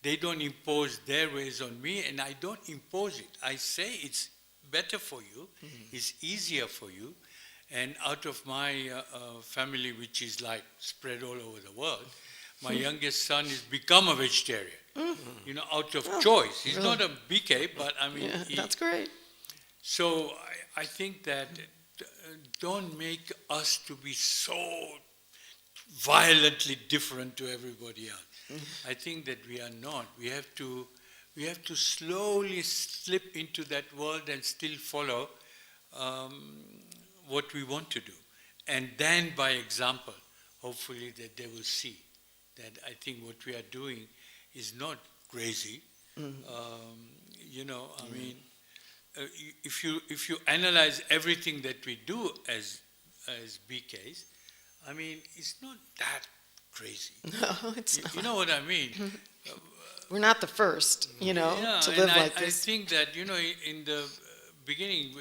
they don't impose their ways on me, and I don't impose it. I say it's better for you, it's easier for you. And out of my family, which is like spread all over the world, my youngest son has become a vegetarian, you know, out of choice. He's not a BK, but I mean... that's great. So I think that don't make us to be so violently different to everybody else. I think that we are not. We have to slowly slip into that world and still follow what we want to do. And then by example, hopefully that they will see that I think what we are doing is not crazy. You know, I mean, if you analyze everything that we do as BKs, I mean, it's not that crazy. No, it's not. You know what I mean? We're not the first, you know, to live like this. I think that, you know, in the beginning,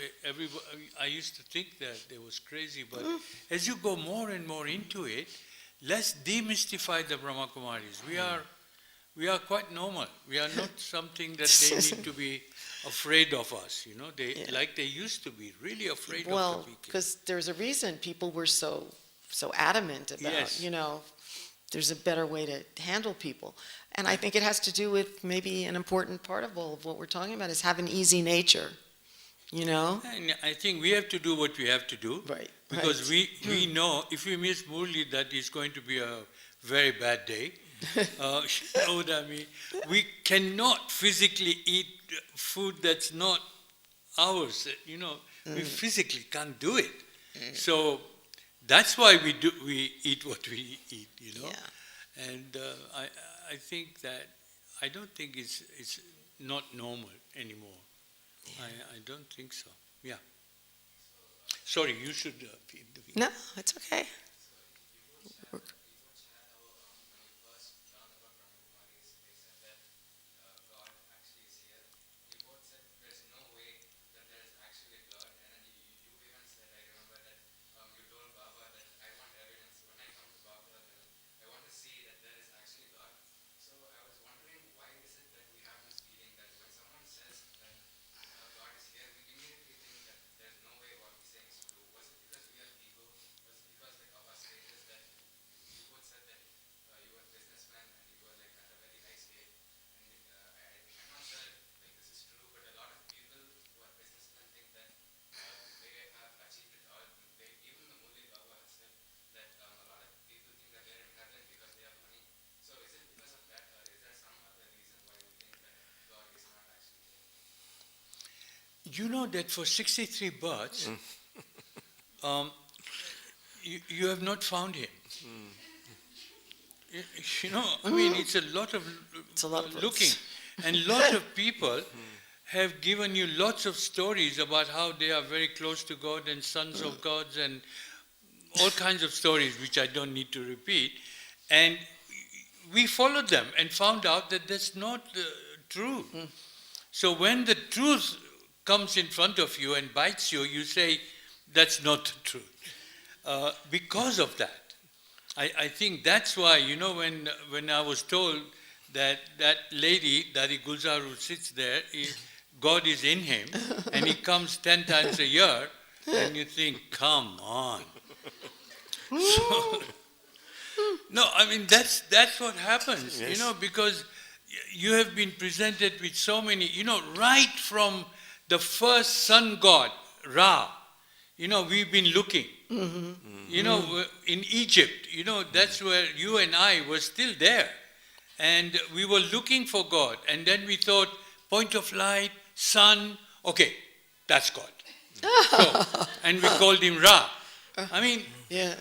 I used to think that it was crazy, but as you go more and more into it, let's demystify the Brahma Kumaris. We are quite normal. We are not something that they need to be afraid of us, you know, like they used to be, really afraid of the Well, BK. because there's a reason people were so adamant about, you know, there's a better way to handle people. And I think it has to do with maybe an important part of all of what we're talking about is have an easy nature, you know? And I think we have to do what we have to do. Right. Because we know if we miss Murli, that is going to be a very bad day. You know what I mean? We cannot physically eat food that's not ours, you know. We physically can't do it. So that's why we eat what we eat, you know. Yeah. And I think that I don't think it's not normal anymore. I don't think so. Yeah. Sorry, you should feed the video. No, it's okay. You know that for 63 births, you have not found him. You know, I mean, it's a lot of looking. And lots of people have given you lots of stories about how they are very close to God and sons of gods and all kinds of stories which I don't need to repeat. And we followed them and found out that that's not true. So when the truth comes in front of you and bites you, you say, that's not the truth. Because of that. I think that's why, you know, when I was told that that lady, Dari Gulzar, who sits there, God is in him and he comes 10 times a year, and you think, come on. So, no, I mean, that's what happens, Yes. because you have been presented with so many, right from the first sun god, Ra, we've been looking. In Egypt, that's where you and I were still there. And we were looking for God. And then we thought, point of light, sun, okay, that's God. So, and we called him Ra. I mean, Yeah.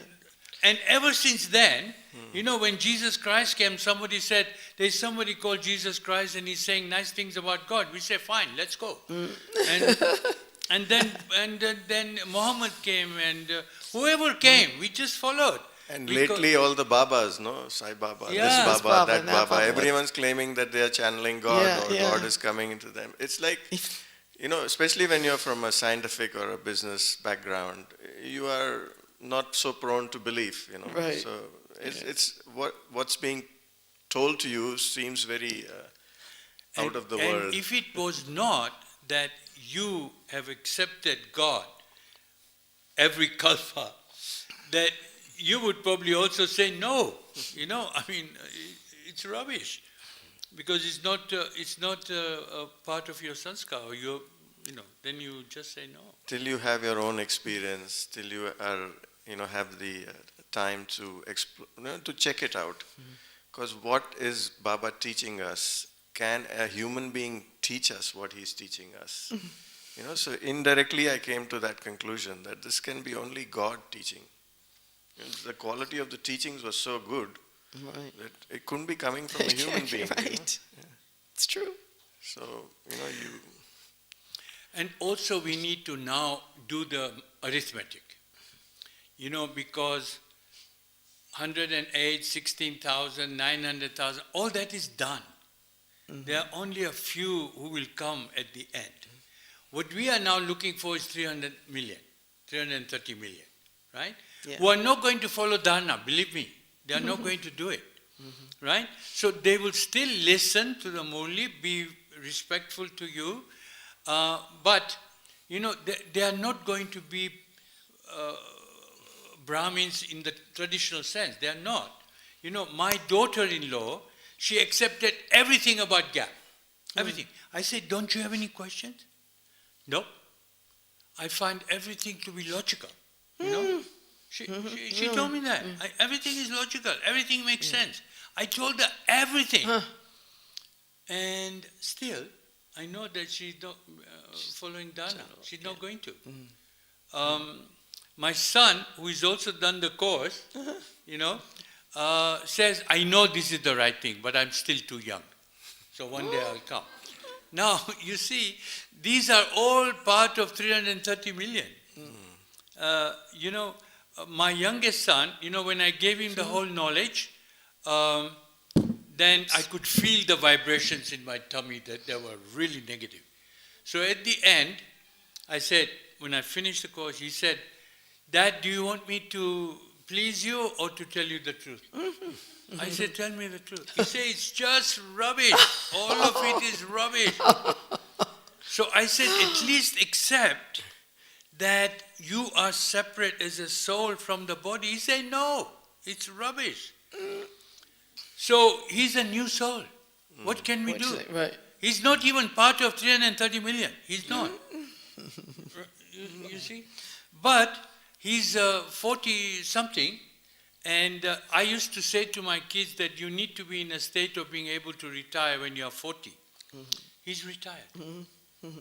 and ever since then, when Jesus Christ came, somebody said, there's somebody called Jesus Christ and he's saying nice things about God. We say, fine, let's go. And then Muhammad came, and whoever came, we just followed. And Because- lately, all the Babas, Sai Baba, Yeah. this This Baba, Baba, that that Baba, Baba. everyone's claiming that they are channeling God Yeah, or yeah. God is coming into them. It's like, especially when you're from a scientific or a business background, you are not so prone to belief, Right. So it's what's being told to you seems very out of the and world. if it was not that you have accepted God every kalpa, that you would probably also say no. I mean, it's rubbish because it's not a part of your sanskar. Or then you just say no. Till you have your own experience, till you are, have the time to to check it out. Because what is Baba teaching us? Can a human being teach us what he's teaching us? So indirectly I came to that conclusion that this can be only God teaching. The quality of the teachings was so good Right. that it couldn't be coming from a human being. Right. It's true. So, you... And also we need to now do the arithmetic. Because 108, 16,000, 900,000, all that is done. There are only a few who will come at the end. What we are now looking for is 300 million, 330 million, right? Yeah. Who are not going to follow Dharna, believe me. They are not going to do it, right? So they will still listen to the Murli, be respectful to you, but, they are not going to be Brahmins in the traditional sense. They are not. My daughter-in-law, she accepted everything about Gyan. Everything. I said, don't you have any questions? No. I find everything to be logical. She told me that. Everything is logical. Everything makes sense. I told her everything. And still, I know that she's not following Dharna. She's not going to. My son, who has also done the course, says, I know this is the right thing, but I'm still too young. So one day I'll come. Now, you see, these are all part of 330 million. My youngest son, when I gave him the whole knowledge, then I could feel the vibrations in my tummy that they were really negative. So at the end, I said, when I finished the course, he said, Dad, do you want me to please you or to tell you the truth? I said, tell me the truth. He said, it's just rubbish. All of it is rubbish. So I said, at least accept that you are separate as a soul from the body. He said, no, it's rubbish. So he's a new soul. What can we do? Right. He's not even part of 330 million. He's not. You see? But he's 40-something, and I used to say to my kids that you need to be in a state of being able to retire when you are 40. He's retired.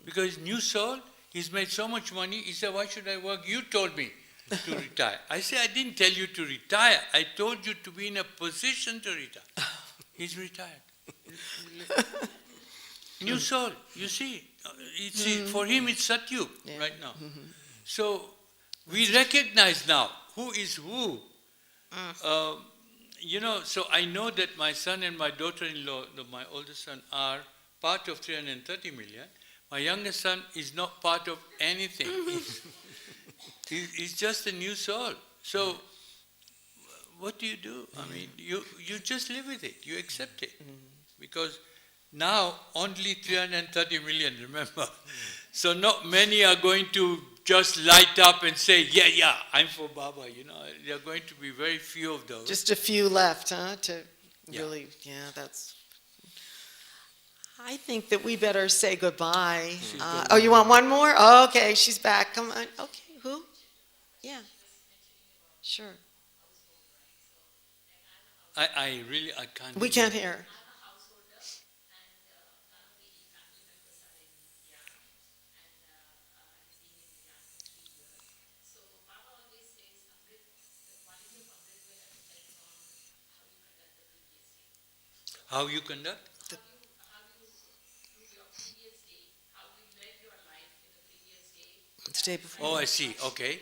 Because new soul, he's made so much money, he said, why should I work? You told me to retire. I said, I didn't tell you to retire. I told you to be in a position to retire. He's retired. New soul, you see. For him, it's Satyug right now. So we recognize now who is who. So I know that my son and my daughter-in-law, my oldest son, are part of 330 million. My youngest son is not part of anything. He's just a new soul. So what do? I mean, you just live with it. You accept it. Because Now only 330 million, remember. So not many are going to just light up and say, yeah, I'm for Baba. There are going to be very few of those. Just a few left, huh? To Yeah. really, that's. I think that we better say goodbye. Oh, you want one more? Oh, okay, she's back. Come on. Okay, who? Yeah. Sure. I can't. We can't hear. How you conduct? The day before. Oh, I see. Okay.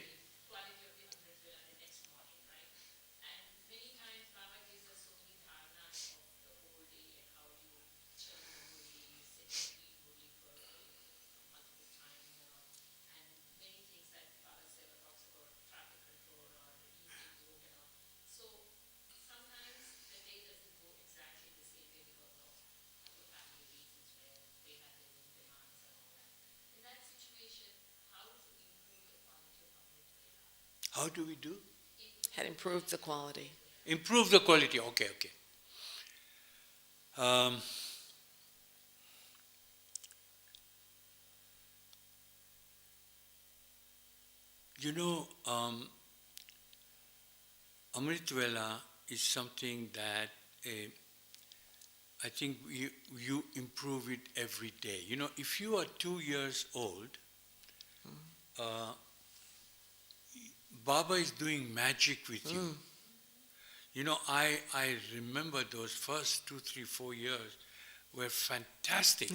How do we do? Had improved the quality. Improve the quality. Okay. Amrit Vela is something that I think you improve it every day. If you are 2 years old, Baba is doing magic with you. I remember those first 2, 3, 4 years were fantastic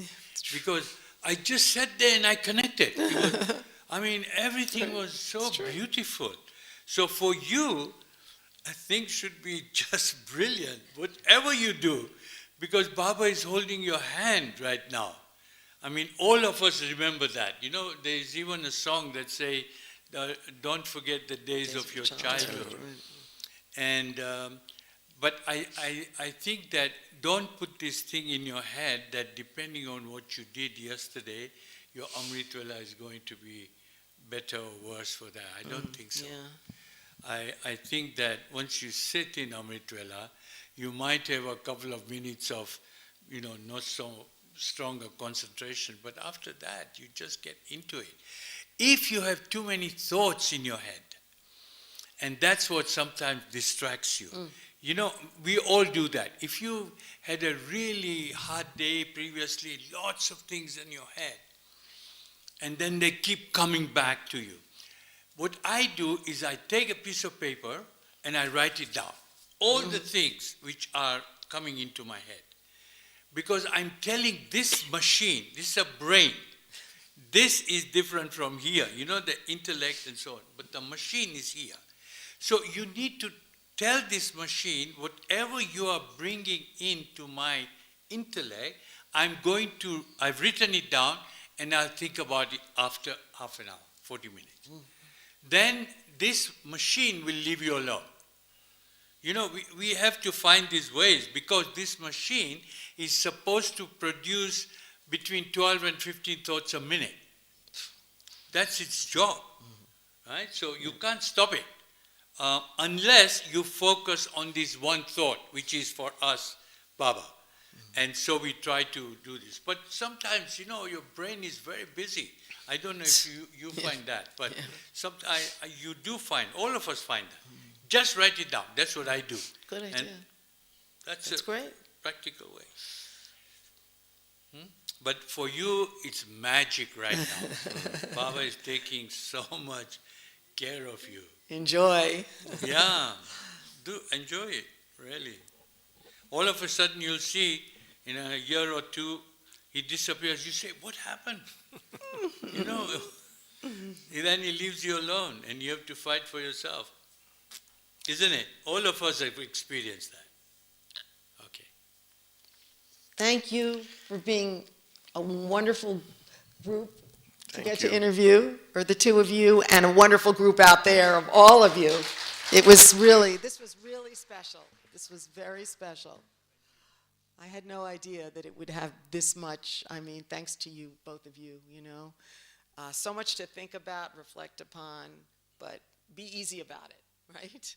because I just sat there and I connected. Everything was so beautiful. So for you, I think should be just brilliant, whatever you do, because Baba is holding your hand right now. All of us remember that. There's even a song that say, don't forget the days of your childhood. And but I think that don't put this thing in your head that depending on what you did yesterday, your Amritwala is going to be better or worse for that. I don't think so. Yeah. I think that once you sit in Amritwala, you might have a couple of minutes of, not so stronger concentration, but after that, you just get into it. If you have too many thoughts in your head, and that's what sometimes distracts you. We all do that. If you had a really hard day previously, lots of things in your head, and then they keep coming back to you. What I do is I take a piece of paper and I write it down. All the things which are coming into my head. Because I'm telling this machine, this is a brain, this is different from here, the intellect and so on, but the machine is here. So you need to tell this machine, whatever you are bringing into my intellect, I've written it down and I'll think about it after half an hour, 40 minutes. Then this machine will leave you alone. We have to find these ways because this machine is supposed to produce between 12 and 15 thoughts a minute. That's its job, right? So you can't stop it unless you focus on this one thought, which is for us, Baba. And so we try to do this. But sometimes, your brain is very busy. I don't know if you find that, but sometimes you do find, all of us find that. Just write it down. That's what I do. Good idea. And that's a great. practical way. But for you, it's magic right now. Baba is taking so much care of you. Enjoy. Yeah, do enjoy it, really. All of a sudden you'll see in a year or two, he disappears. You say, what happened? Then he leaves you alone and you have to fight for yourself. Isn't it? All of us have experienced that. Okay. Thank you for being a wonderful group to Thank get you. to interview, or the two of you, and a wonderful group out there of all of you. This was really special. This was very special. I had no idea that it would have this much. I mean, thanks to you, both of you, you know. So much to think about, reflect upon, but be easy about it, right?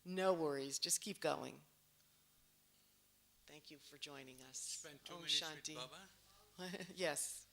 No worries, just keep going. Thank you for joining us. Spend 2 Om minutes Shanti. with Baba. Yes.